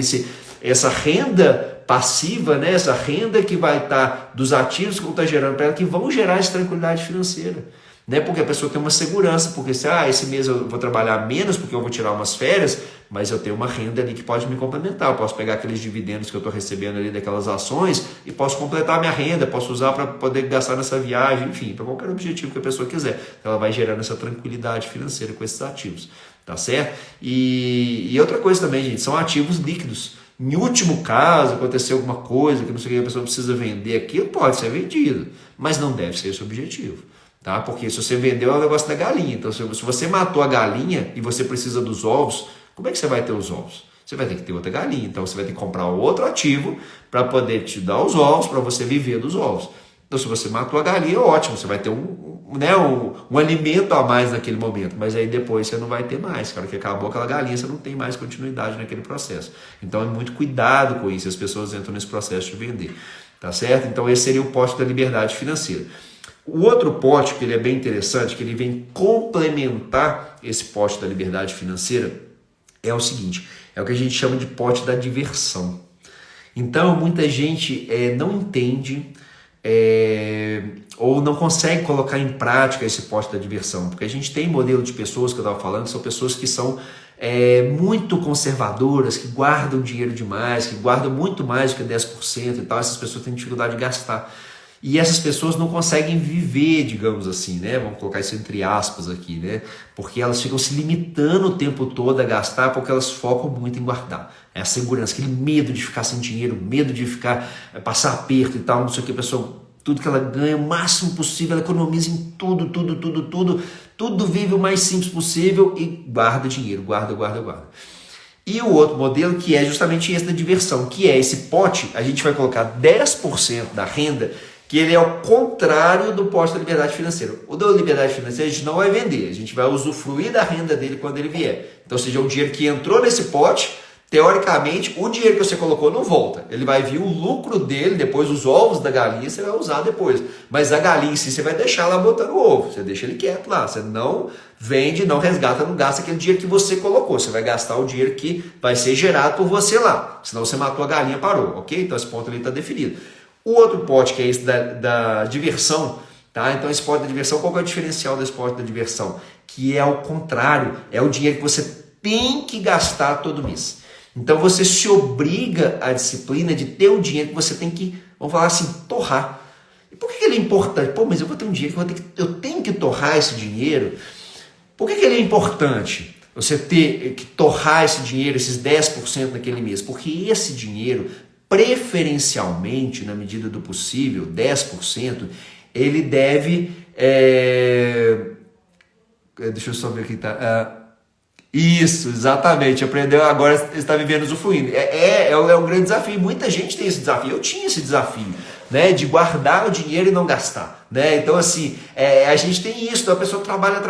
essa renda passiva, né, essa renda que vai estar dos ativos que vão estar gerando para ela, que vão gerar essa tranquilidade financeira. Né? Porque a pessoa tem uma segurança, porque esse mês eu vou trabalhar menos porque eu vou tirar umas férias, mas eu tenho uma renda ali que pode me complementar, eu posso pegar aqueles dividendos que eu estou recebendo ali daquelas ações e posso completar a minha renda, posso usar para poder gastar nessa viagem, enfim, para qualquer objetivo que a pessoa quiser. Ela vai gerando essa tranquilidade financeira com esses ativos, tá certo? E outra coisa também, gente, são ativos líquidos. Em último caso, acontecer alguma coisa que não sei o que a pessoa precisa vender aquilo, pode ser vendido, mas não deve ser esse o objetivo. Tá? Porque se você vendeu é o negócio da galinha. Então, se você matou a galinha e você precisa dos ovos, como é que você vai ter os ovos? Você vai ter que ter outra galinha. Então, você vai ter que comprar outro ativo para poder te dar os ovos, para você viver dos ovos. Então, se você matou a galinha, ótimo. Você vai ter um alimento a mais naquele momento. Mas aí depois você não vai ter mais. Cara, que acabou aquela galinha, você não tem mais continuidade naquele processo. Então, é muito cuidado com isso. As pessoas entram nesse processo de vender. Tá certo? Então, esse seria o pote da liberdade financeira. O outro pote, que ele é bem interessante, que ele vem complementar esse pote da liberdade financeira, é o seguinte, é o que a gente chama de pote da diversão. Então, muita gente não entende ou não consegue colocar em prática esse pote da diversão, porque a gente tem modelo de pessoas que eu estava falando, que são pessoas que são muito conservadoras, que guardam dinheiro demais, que guardam muito mais do que 10% e tal, essas pessoas têm dificuldade de gastar. E essas pessoas não conseguem viver, digamos assim, né? Vamos colocar isso entre aspas aqui, né? Porque elas ficam se limitando o tempo todo a gastar porque elas focam muito em guardar. É a segurança, aquele medo de ficar sem dinheiro, medo de passar aperto e tal, não sei o que, a pessoa tudo que ela ganha, o máximo possível, ela economiza em tudo, vive o mais simples possível e guarda dinheiro, guarda. E o outro modelo que é justamente esse da diversão, que é esse pote, a gente vai colocar 10% da renda, que ele é o contrário do pote da liberdade financeira. O da liberdade financeira a gente não vai vender, a gente vai usufruir da renda dele quando ele vier. Então, ou seja, o dinheiro que entrou nesse pote, teoricamente, o dinheiro que você colocou não volta. Ele vai vir o lucro dele, depois os ovos da galinha você vai usar depois. Mas a galinha em si você vai deixar lá botando o ovo, você deixa ele quieto lá, você não vende, não resgata, não gasta aquele dinheiro que você colocou. Você vai gastar o dinheiro que vai ser gerado por você lá. Senão você matou a galinha, parou, ok? Então esse ponto ali está definido. O outro pote, que é esse da diversão, tá? Então esse pote da diversão, qual que é o diferencial desse pote da diversão? Que é ao contrário, é o dinheiro que você tem que gastar todo mês. Então você se obriga à disciplina de ter um dinheiro que você tem que, vamos falar assim, torrar. E por que ele é importante? Pô, mas eu vou ter um dinheiro que eu tenho que torrar esse dinheiro. Por que ele é importante? Você ter que torrar esse dinheiro, esses 10% naquele mês? Porque esse dinheiro, preferencialmente, na medida do possível, 10%, ele deve... Deixa eu só ver aqui, tá? Isso, exatamente. Aprendeu, agora está vivendo usufruindo. É um grande desafio. Muita gente tem esse desafio. Eu tinha esse desafio, né, de guardar o dinheiro e não gastar, né? Então, assim, a gente tem isso. Então a pessoa trabalha.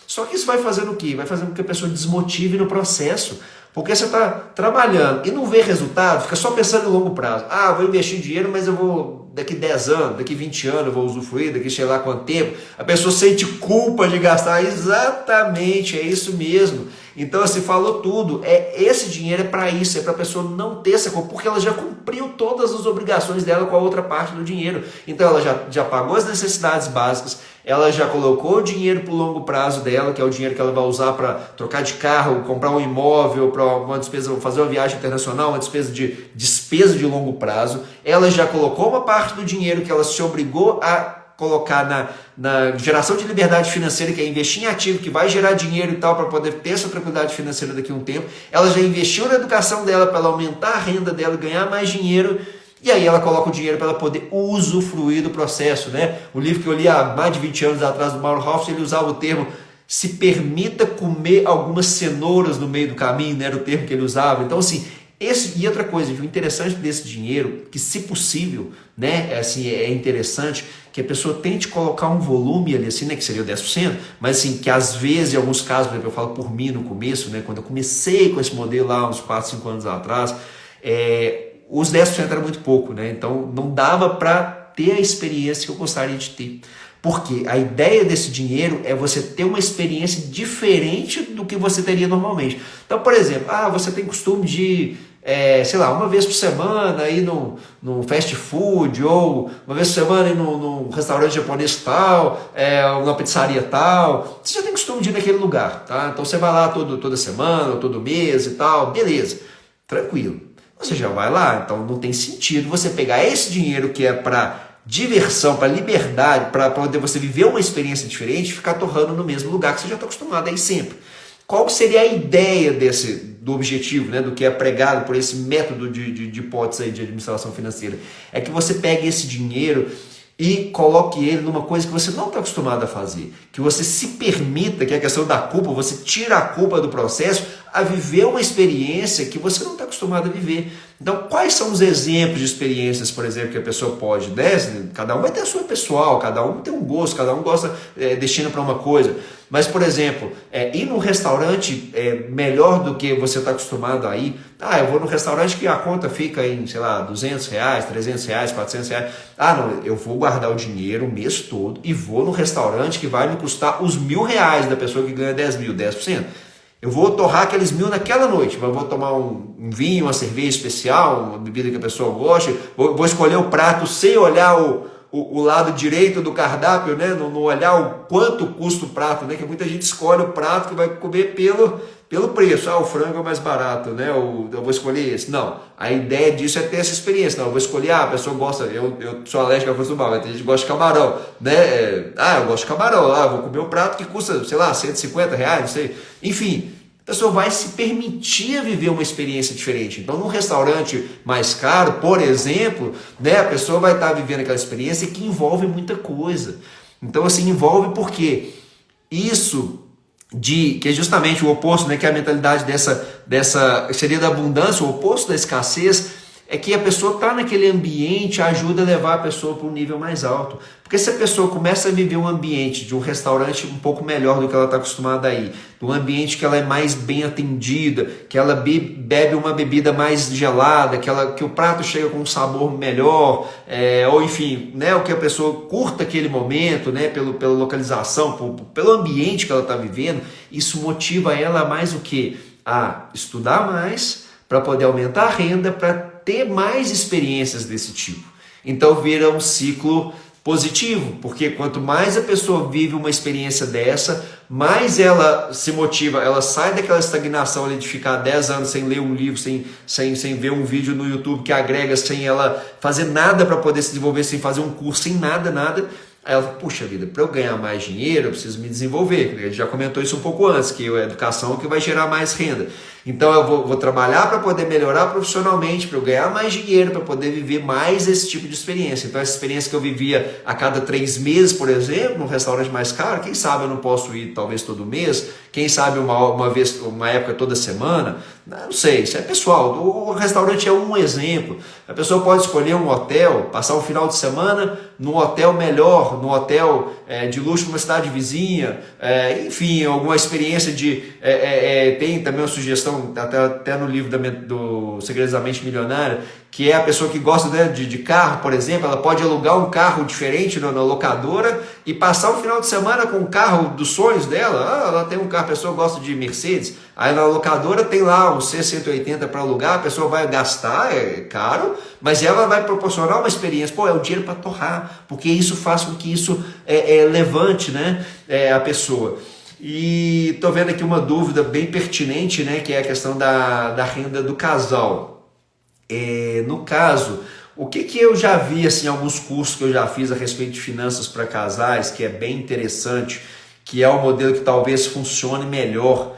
Só que isso vai fazendo o quê? Vai fazendo com que a pessoa desmotive no processo. Porque você está trabalhando e não vê resultado, fica só pensando em longo prazo. Ah, vou investir dinheiro, mas eu vou, daqui 10 anos, daqui 20 anos eu vou usufruir, daqui sei lá quanto tempo. A pessoa sente culpa de gastar. Exatamente, é isso mesmo. Então, assim, falou tudo. Esse dinheiro é para isso, é para a pessoa não ter essa culpa, porque ela já cumpriu todas as obrigações dela com a outra parte do dinheiro. Então, ela já pagou as necessidades básicas, ela já colocou o dinheiro para o longo prazo dela, que é o dinheiro que ela vai usar para trocar de carro, comprar um imóvel, para uma despesa, fazer uma viagem internacional, uma despesa de longo prazo. Ela já colocou uma parte do dinheiro que ela se obrigou a colocar na geração de liberdade financeira, que é investir em ativo, que vai gerar dinheiro e tal, para poder ter essa tranquilidade financeira daqui a um tempo. Ela já investiu na educação dela para ela aumentar a renda dela, ganhar mais dinheiro. E aí ela coloca o dinheiro para ela poder usufruir do processo, né? O livro que eu li há mais de 20 anos atrás do Mauro Hoff, ele usava o termo "se permita comer algumas cenouras no meio do caminho", né? Era o termo que ele usava. Então, assim, e outra coisa, o interessante desse dinheiro, que se possível, né? Assim, é interessante que a pessoa tente colocar um volume ali, assim, né? Que seria o 10%, mas assim, que às vezes, em alguns casos, por exemplo, eu falo por mim no começo, né? Quando eu comecei com esse modelo lá, uns 4, 5 anos atrás, os 10% era muito pouco, né? Então não dava para ter a experiência que eu gostaria de ter. Porque a ideia desse dinheiro é você ter uma experiência diferente do que você teria normalmente. Então, por exemplo, você tem costume de, sei lá, uma vez por semana ir no fast food, ou uma vez por semana ir num restaurante japonês tal, numa pizzaria tal. Você já tem costume de ir naquele lugar, tá? Então você vai lá toda semana, ou todo mês e tal, beleza, tranquilo. Você já vai lá, então não tem sentido você pegar esse dinheiro que é para diversão, para liberdade, para poder você viver uma experiência diferente e ficar torrando no mesmo lugar que você já está acostumado a ir sempre. Qual seria a ideia do objetivo, né, do que é pregado por esse método de hipótese aí de administração financeira? É que você pegue esse dinheiro e coloque ele numa coisa que você não está acostumado a fazer, que você se permita, que é a questão da culpa, você tira a culpa do processo, a viver uma experiência que você não está acostumado a viver. Então, quais são os exemplos de experiências, por exemplo, que a pessoa pode, né? Cada um vai ter a sua pessoal, cada um tem um gosto, cada um gosta, destina para uma coisa. Mas, por exemplo, ir num restaurante melhor do que você está acostumado a ir. Eu vou num restaurante que a conta fica em, sei lá, R$200, R$300, R$400. Não, eu vou guardar o dinheiro o mês todo e vou num restaurante que vai me custar os R$1.000 da pessoa que ganha 10 mil, 10%. Eu vou torrar aqueles 1.000 naquela noite, mas vou tomar um vinho, uma cerveja especial, uma bebida que a pessoa goste, vou escolher o prato sem olhar o lado direito do cardápio, né? Não olhar o quanto custa o prato, né? Que muita gente escolhe o prato que vai comer pelo preço. O frango é mais barato, né? Eu vou escolher esse. Não, a ideia disso é ter essa experiência. Não, eu vou escolher, a pessoa gosta, eu sou alérgico a frutos do mar, mas tem gente que gosta de camarão, né? Eu gosto de camarão, vou comer um prato que custa, sei lá, R$150, não sei. Enfim, a pessoa vai se permitir viver uma experiência diferente. Então, num restaurante mais caro, por exemplo, né, a pessoa vai estar vivendo aquela experiência que envolve muita coisa. Então, assim, envolve porque isso que é justamente o oposto, né, que é a mentalidade dessa seria da abundância, o oposto da escassez, é que a pessoa está naquele ambiente, ajuda a levar a pessoa para um nível mais alto. Porque se a pessoa começa a viver um ambiente de um restaurante um pouco melhor do que ela está acostumada a ir, de um ambiente que ela é mais bem atendida, que ela bebe uma bebida mais gelada, que o prato chega com um sabor melhor, ou enfim, né, o que a pessoa curta aquele momento, né, pela localização, pelo ambiente que ela está vivendo, isso motiva ela a mais o quê? A estudar mais, para poder aumentar a renda, para ter mais experiências desse tipo. Então vira um ciclo positivo, porque quanto mais a pessoa vive uma experiência dessa, mais ela se motiva, ela sai daquela estagnação ali de ficar 10 anos sem ler um livro, sem ver um vídeo no YouTube que agrega, sem ela fazer nada para poder se desenvolver, sem fazer um curso, sem nada. Aí ela fala, puxa vida, para eu ganhar mais dinheiro, eu preciso me desenvolver. A gente já comentou isso um pouco antes, que a educação é que vai gerar mais renda. Então eu vou trabalhar para poder melhorar profissionalmente, para eu ganhar mais dinheiro, para poder viver mais esse tipo de experiência. Então essa experiência que eu vivia a cada 3 meses, por exemplo, num restaurante mais caro, quem sabe eu não posso ir talvez todo mês, quem sabe uma época toda semana, não sei, isso é pessoal. O restaurante é um exemplo. A pessoa pode escolher um hotel, passar um final de semana num hotel melhor, num hotel de luxo numa cidade vizinha, enfim, alguma experiência tem também uma sugestão, até no livro do Segredos da Mente Milionária, que é a pessoa que gosta, né, de carro, por exemplo, ela pode alugar um carro diferente na locadora e passar um final de semana com o carro dos sonhos dela. Ela tem um carro, a pessoa gosta de Mercedes, aí na locadora tem lá um C180 para alugar, a pessoa vai gastar, é caro, mas ela vai proporcionar uma experiência, é o dinheiro para torrar, porque isso faz com que isso levante, né, a pessoa. E estou vendo aqui uma dúvida bem pertinente, né, que é a questão da renda do casal. No caso, o que eu já vi, assim, alguns cursos que eu já fiz a respeito de finanças para casais, que é bem interessante, que é um modelo que talvez funcione melhor.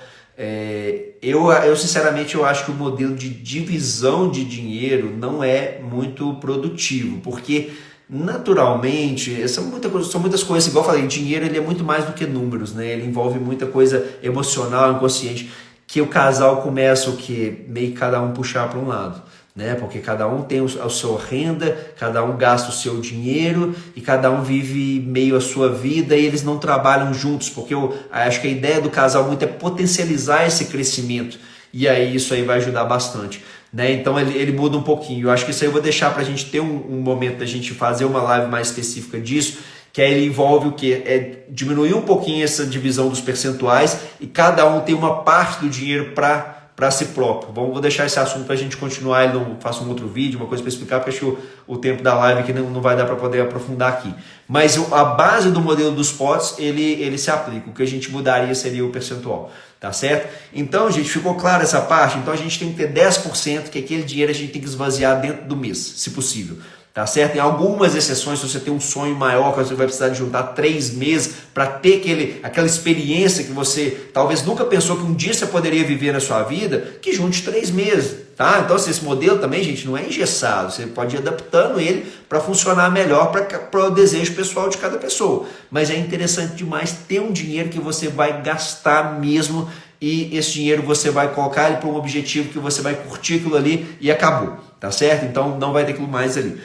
Eu sinceramente eu acho que o modelo de divisão de dinheiro não é muito produtivo, porque naturalmente são muitas coisas, igual eu falei, dinheiro ele é muito mais do que números, né? Ele envolve muita coisa emocional, inconsciente, que o casal começa o que? Meio que cada um puxar para um lado, né? Porque cada um tem a sua renda, cada um gasta o seu dinheiro e cada um vive meio a sua vida e eles não trabalham juntos, porque eu acho que a ideia do casal muito é potencializar esse crescimento e aí isso aí vai ajudar bastante, né? Então ele muda um pouquinho. Eu acho que isso aí eu vou deixar para a gente ter um momento da gente fazer uma live mais específica disso, que aí ele envolve o que? Diminuir um pouquinho essa divisão dos percentuais e cada um tem uma parte do dinheiro para si próprio. Vou deixar esse assunto para a gente continuar, eu não faço um outro vídeo, uma coisa para explicar, porque acho que o tempo da live aqui não vai dar para poder aprofundar aqui. Mas a base do modelo dos potes, ele se aplica. O que a gente mudaria seria o percentual, tá certo? Então, gente, ficou claro essa parte? Então a gente tem que ter 10%, que aquele dinheiro a gente tem que esvaziar dentro do mês, se possível. Tá certo? Em algumas exceções, se você tem um sonho maior, que você vai precisar de juntar 3 meses para ter aquela experiência que você talvez nunca pensou que um dia você poderia viver na sua vida, que junte 3 meses. Tá? Então, esse modelo também, gente, não é engessado. Você pode ir adaptando ele para funcionar melhor para o desejo pessoal de cada pessoa. Mas é interessante demais ter um dinheiro que você vai gastar mesmo e esse dinheiro você vai colocar ele para um objetivo que você vai curtir aquilo ali e acabou. Tá certo? Então, não vai ter aquilo mais ali.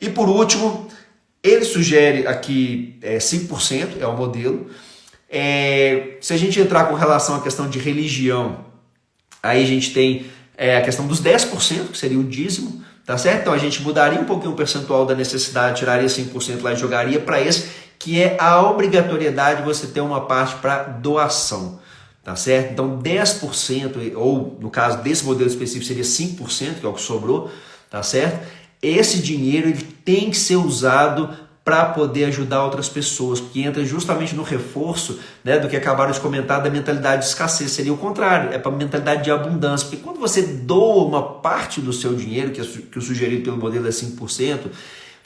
E por último, ele sugere aqui 5%, é o modelo. Se a gente entrar com relação à questão de religião, aí a gente tem a questão dos 10%, que seria o dízimo, tá certo? Então a gente mudaria um pouquinho o percentual da necessidade, tiraria 5% lá e jogaria para esse, que é a obrigatoriedade de você ter uma parte para doação, tá certo? Então 10%, ou no caso desse modelo específico seria 5%, que é o que sobrou, tá certo? Esse dinheiro ele tem que ser usado para poder ajudar outras pessoas, porque entra justamente no reforço, né, do que acabaram de comentar da mentalidade de escassez. Seria o contrário, é para a mentalidade de abundância, porque quando você doa uma parte do seu dinheiro, que o sugerido pelo modelo é 5%,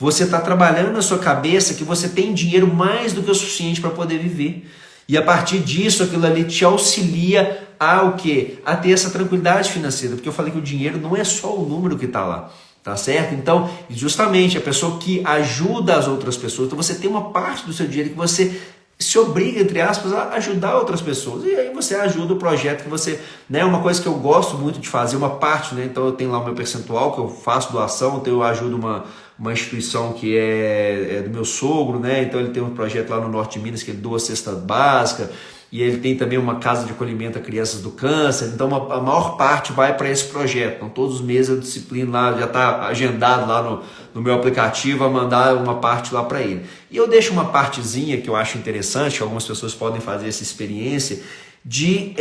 você está trabalhando na sua cabeça que você tem dinheiro mais do que o suficiente para poder viver. E a partir disso, aquilo ali te auxilia a o quê? A ter essa tranquilidade financeira, porque eu falei que o dinheiro não é só o número que está lá. Tá certo? Então, justamente a pessoa que ajuda as outras pessoas, então você tem uma parte do seu dinheiro que você se obriga, entre aspas, a ajudar outras pessoas. E aí você ajuda o projeto que você... Né, uma coisa que eu gosto muito de fazer, uma parte, né? Então eu tenho lá o meu percentual, que eu faço doação, então eu ajudo uma instituição que é do meu sogro, né? Então ele tem um projeto lá no norte de Minas que ele doa cesta básica. E ele tem também uma casa de acolhimento a crianças do câncer, então a maior parte vai para esse projeto. Então todos os meses eu disciplino lá, já está agendado lá no meu aplicativo a mandar uma parte lá para ele. E eu deixo uma partezinha que eu acho interessante, algumas pessoas podem fazer essa experiência, de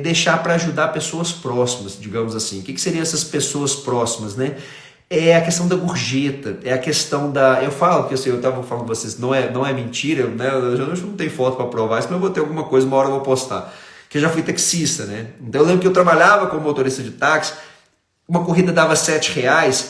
deixar para ajudar pessoas próximas, digamos assim. O que seriam essas pessoas próximas, né? É a questão da gorjeta, é a questão da... Eu falo, que eu estava falando com vocês, não é mentira, né? Eu não tenho foto para provar isso, mas eu vou ter alguma coisa, uma hora eu vou postar. Que eu já fui taxista, né? Então eu lembro que eu trabalhava como motorista de táxi, uma corrida dava R$7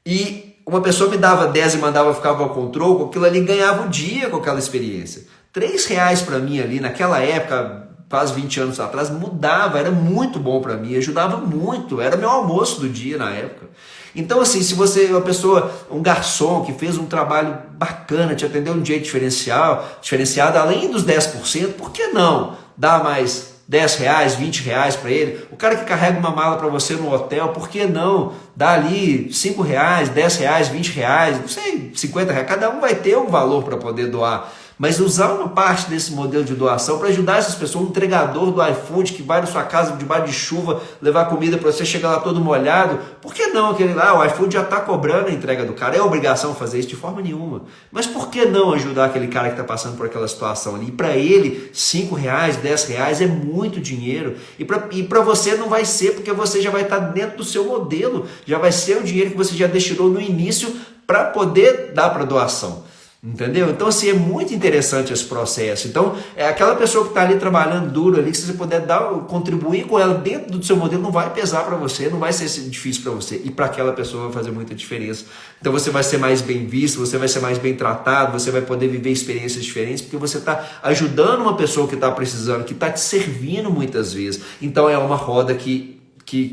e uma pessoa me dava 10 e mandava eu ficava ao controle, aquilo ali ganhava o dia com aquela experiência. R$3 para mim ali, naquela época, quase 20 anos atrás, mudava, era muito bom para mim, ajudava muito, era meu almoço do dia na época. Então, assim, se você é uma pessoa, um garçom que fez um trabalho bacana, te atendeu de um jeito diferenciado, além dos 10%, por que não dar mais R$10, R$20 para ele? O cara que carrega uma mala para você no hotel, por que não dar ali R$5, R$10, R$20, não sei, R$50? Cada um vai ter um valor para poder doar. Mas usar uma parte desse modelo de doação para ajudar essas pessoas, um entregador do iFood que vai na sua casa debaixo de chuva levar comida para você, chegar lá todo molhado, por que não? O iFood já está cobrando a entrega do cara, é obrigação fazer isso de forma nenhuma. Mas por que não ajudar aquele cara que está passando por aquela situação ali? E para ele, R$5, R$10 é muito dinheiro. E para você não vai ser, porque você já vai estar dentro do seu modelo, já vai ser o dinheiro que você já destinou no início para poder dar para doação. Entendeu? Então, assim, é muito interessante esse processo. Então, é aquela pessoa que está ali trabalhando duro ali, que se você puder contribuir com ela dentro do seu modelo, não vai pesar para você, não vai ser difícil para você. E para aquela pessoa vai fazer muita diferença. Então, você vai ser mais bem visto, você vai ser mais bem tratado, você vai poder viver experiências diferentes, porque você está ajudando uma pessoa que está precisando, que está te servindo muitas vezes. Então, é uma roda que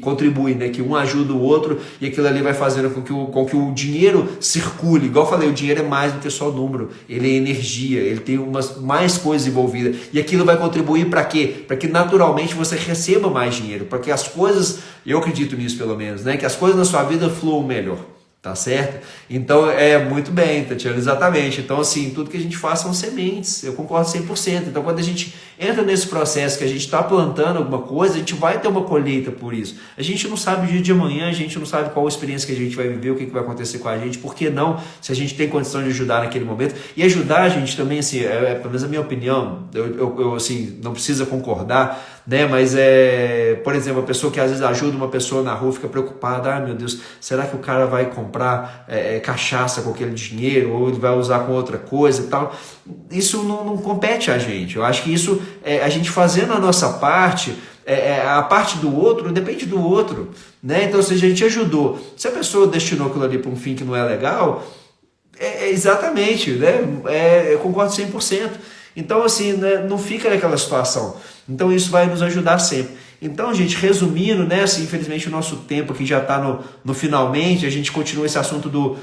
contribui, né? Que um ajuda o outro e aquilo ali vai fazendo com que o dinheiro circule. Igual eu falei, o dinheiro é mais do que só número, ele é energia, ele tem mais coisas envolvidas e aquilo vai contribuir para quê? Para que naturalmente você receba mais dinheiro, para que as coisas, eu acredito nisso pelo menos, né? Que as coisas na sua vida fluam melhor. Tá certo? Então, muito bem, Tatiana, exatamente. Então, assim, tudo que a gente faz são sementes, eu concordo 100%. Então, quando a gente entra nesse processo que a gente está plantando alguma coisa, a gente vai ter uma colheita por isso. A gente não sabe o dia de amanhã, a gente não sabe qual a experiência que a gente vai viver, o que vai acontecer com a gente, por que não, se a gente tem condição de ajudar naquele momento. E ajudar a gente também, assim, pelo menos a minha opinião, eu assim, não precisa concordar, né? Mas por exemplo, a pessoa que às vezes ajuda uma pessoa na rua fica preocupada, meu Deus, será que o cara vai comprar cachaça com aquele dinheiro ou ele vai usar com outra coisa e tal? Isso não compete a gente. Eu acho que isso, a gente fazendo a nossa parte, a parte do outro depende do outro, né? Então, se a gente ajudou, se a pessoa destinou aquilo ali para um fim que não é legal, exatamente, né? Eu concordo 100%. Então, assim, né, não fica naquela situação. Então, isso vai nos ajudar sempre. Então, gente, resumindo, né, assim, infelizmente o nosso tempo aqui já está no finalmente, a gente continua esse assunto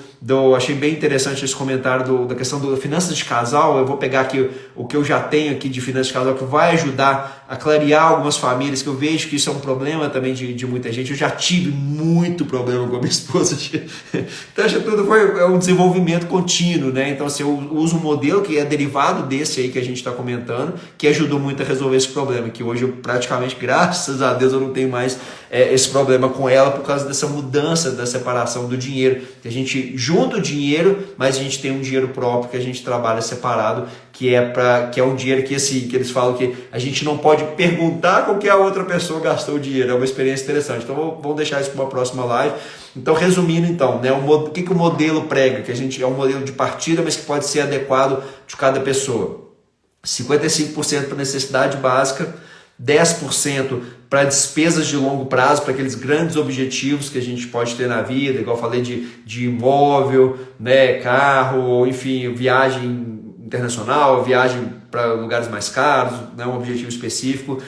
achei bem interessante esse comentário da questão da finanças de casal. Eu vou pegar aqui o que eu já tenho aqui de finanças de casal, que vai ajudar a clarear algumas famílias, que eu vejo que isso é um problema também de muita gente. Eu já tive muito problema com a minha esposa. Então, acho que tudo é um desenvolvimento contínuo, né? Então, assim, eu uso um modelo que é derivado desse aí que a gente está comentando, que ajudou muito a resolver esse problema, que hoje eu praticamente, graças a Deus, eu não tenho mais esse problema com ela por causa dessa mudança da separação do dinheiro. Que a gente junta o dinheiro, mas a gente tem um dinheiro próprio que a gente trabalha separado, que é um dinheiro que, assim, que eles falam que a gente não pode perguntar com que a outra pessoa gastou o dinheiro. É uma experiência interessante. Então vamos deixar isso para uma próxima live. Então, resumindo, então, né, o que o modelo prega? Que a gente é um modelo de partida, mas que pode ser adequado de cada pessoa. 55% para necessidade básica, 10% para despesas de longo prazo, para aqueles grandes objetivos que a gente pode ter na vida, igual eu falei de imóvel, né, carro, enfim, viagem internacional, viagem para lugares mais caros, né, um objetivo específico.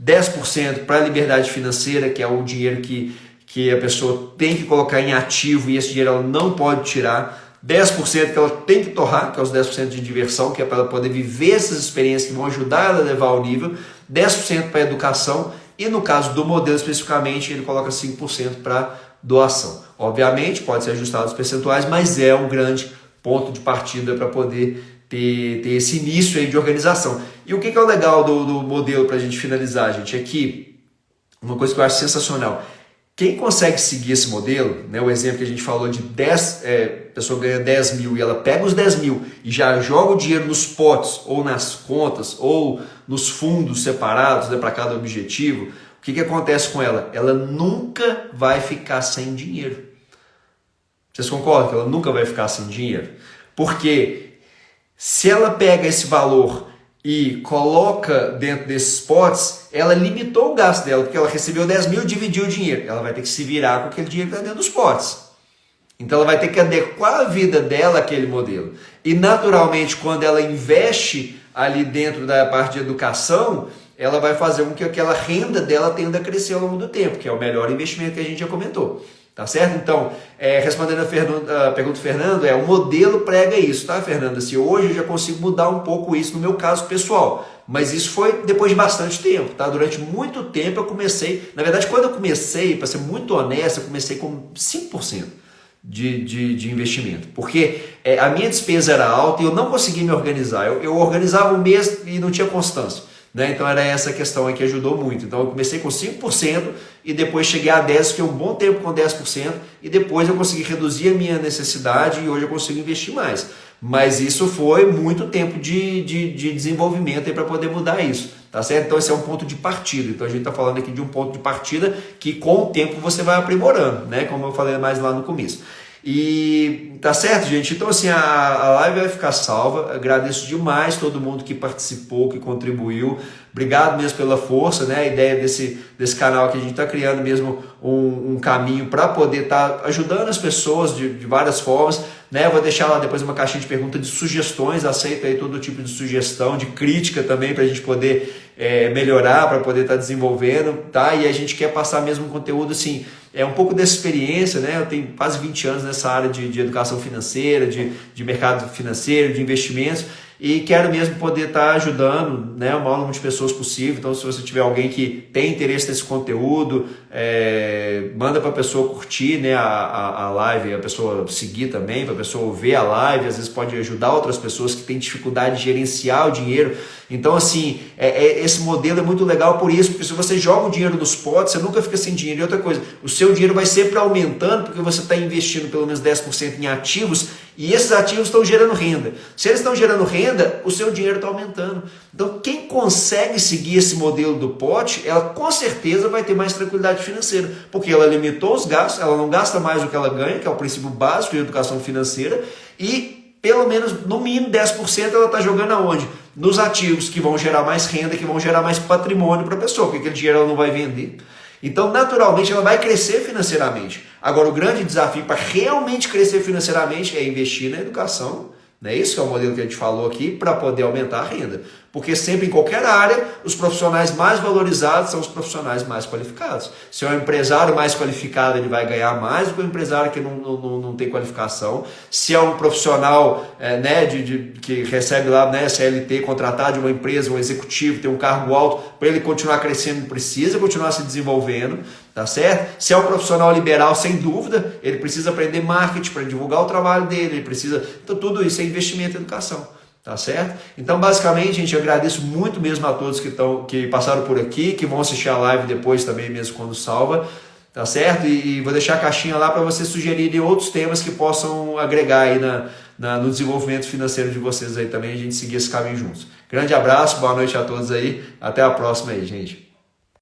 10% para a liberdade financeira, que é o dinheiro que a pessoa tem que colocar em ativo e esse dinheiro ela não pode tirar, 10% que ela tem que torrar, que é os 10% de diversão, que é para ela poder viver essas experiências que vão ajudar ela a levar ao nível, 10% para a educação e no caso do modelo especificamente ele coloca 5% para doação. Obviamente pode ser ajustado os percentuais, mas é um grande ponto de partida para poder ter esse início aí de organização. E o que é o legal do modelo para a gente finalizar, gente, é que uma coisa que eu acho sensacional, quem consegue seguir esse modelo, né, o exemplo que a gente falou de 10, a pessoa ganha 10 mil e ela pega os 10 mil e já joga o dinheiro nos potes ou nas contas ou nos fundos separados, né, para cada objetivo, o que acontece com ela? Ela nunca vai ficar sem dinheiro. Vocês concordam que ela nunca vai ficar sem dinheiro? Porque se ela pega esse valor e coloca dentro desses potes, ela limitou o gasto dela, porque ela recebeu 10 mil e dividiu o dinheiro. Ela vai ter que se virar com aquele dinheiro que está dentro dos potes. Então ela vai ter que adequar a vida dela àquele modelo. E naturalmente, quando ela investe ali dentro da parte de educação, ela vai fazer com que aquela renda dela tenda a crescer ao longo do tempo, que é o melhor investimento que a gente já comentou. Tá certo? Então, respondendo a pergunta do Fernando, o modelo prega isso, tá, Fernando? Assim, hoje eu já consigo mudar um pouco isso no meu caso pessoal, mas isso foi depois de bastante tempo, tá? Durante muito tempo eu comecei, na verdade, quando eu comecei, para ser muito honesto, eu comecei com 5% de investimento, porque a minha despesa era alta e eu não conseguia me organizar, eu organizava o mês e não tinha constância. Né? Então era essa questão aí que ajudou muito. Então eu comecei com 5% e depois cheguei a 10%, fiquei um bom tempo com 10% e depois eu consegui reduzir a minha necessidade e hoje eu consigo investir mais. Mas isso foi muito tempo de desenvolvimento para poder mudar isso. Tá certo? Então esse é um ponto de partida. Então a gente está falando aqui de um ponto de partida que com o tempo você vai aprimorando, né? Como eu falei mais lá no começo. E tá certo, gente? Então assim, a live vai ficar salva. Agradeço demais todo mundo que participou, que contribuiu. Obrigado mesmo pela força, né? A ideia desse canal que a gente está criando mesmo um caminho para poder estar ajudando as pessoas de várias formas, né? Eu vou deixar lá depois uma caixinha de perguntas de sugestões, aceito aí todo tipo de sugestão, de crítica também para a gente poder melhorar, para poder estar desenvolvendo, tá? E a gente quer passar mesmo um conteúdo assim, um pouco dessa experiência, né? Eu tenho quase 20 anos nessa área de educação financeira, de mercado financeiro, de investimentos, e quero mesmo poder estar ajudando, né, o maior número de pessoas possível. Então, se você tiver alguém que tem interesse nesse conteúdo, manda para a pessoa curtir, né, a live, a pessoa seguir também, para a pessoa ver a live. Às vezes pode ajudar outras pessoas que têm dificuldade de gerenciar o dinheiro. Então, assim, esse modelo é muito legal por isso, porque se você joga o dinheiro nos potes, você nunca fica sem dinheiro. E outra coisa, o seu dinheiro vai sempre aumentando, porque você está investindo pelo menos 10% em ativos, e esses ativos estão gerando renda. Se eles estão gerando renda, o seu dinheiro está aumentando. Então, quem consegue seguir esse modelo do pote, ela com certeza vai ter mais tranquilidade financeira, porque ela limitou os gastos, ela não gasta mais do que ela ganha, que é o princípio básico de educação financeira, e pelo menos, no mínimo, 10% ela está jogando aonde? Nos ativos que vão gerar mais renda, que vão gerar mais patrimônio para a pessoa, porque aquele dinheiro ela não vai vender. Então, naturalmente, ela vai crescer financeiramente. Agora, o grande desafio para realmente crescer financeiramente é investir na educação, né? Isso que é o modelo que a gente falou aqui, para poder aumentar a renda. Porque sempre, em qualquer área, os profissionais mais valorizados são os profissionais mais qualificados. Se é um empresário mais qualificado, ele vai ganhar mais do que um empresário que não tem qualificação. Se é um profissional que recebe lá, né, CLT, contratado de uma empresa, um executivo, tem um cargo alto, para ele continuar crescendo, ele precisa continuar se desenvolvendo. Tá certo? Se é um profissional liberal, sem dúvida, ele precisa aprender marketing para divulgar o trabalho dele, ele precisa... Então, tudo isso é investimento em educação. Tá certo? Então, basicamente, gente, eu agradeço muito mesmo a todos que passaram por aqui, que vão assistir a live depois também, mesmo quando salva, tá certo? E vou deixar a caixinha lá para vocês sugerirem outros temas que possam agregar aí no desenvolvimento financeiro de vocês aí também, a gente seguir esse caminho juntos. Grande abraço, boa noite a todos aí, até a próxima aí, gente.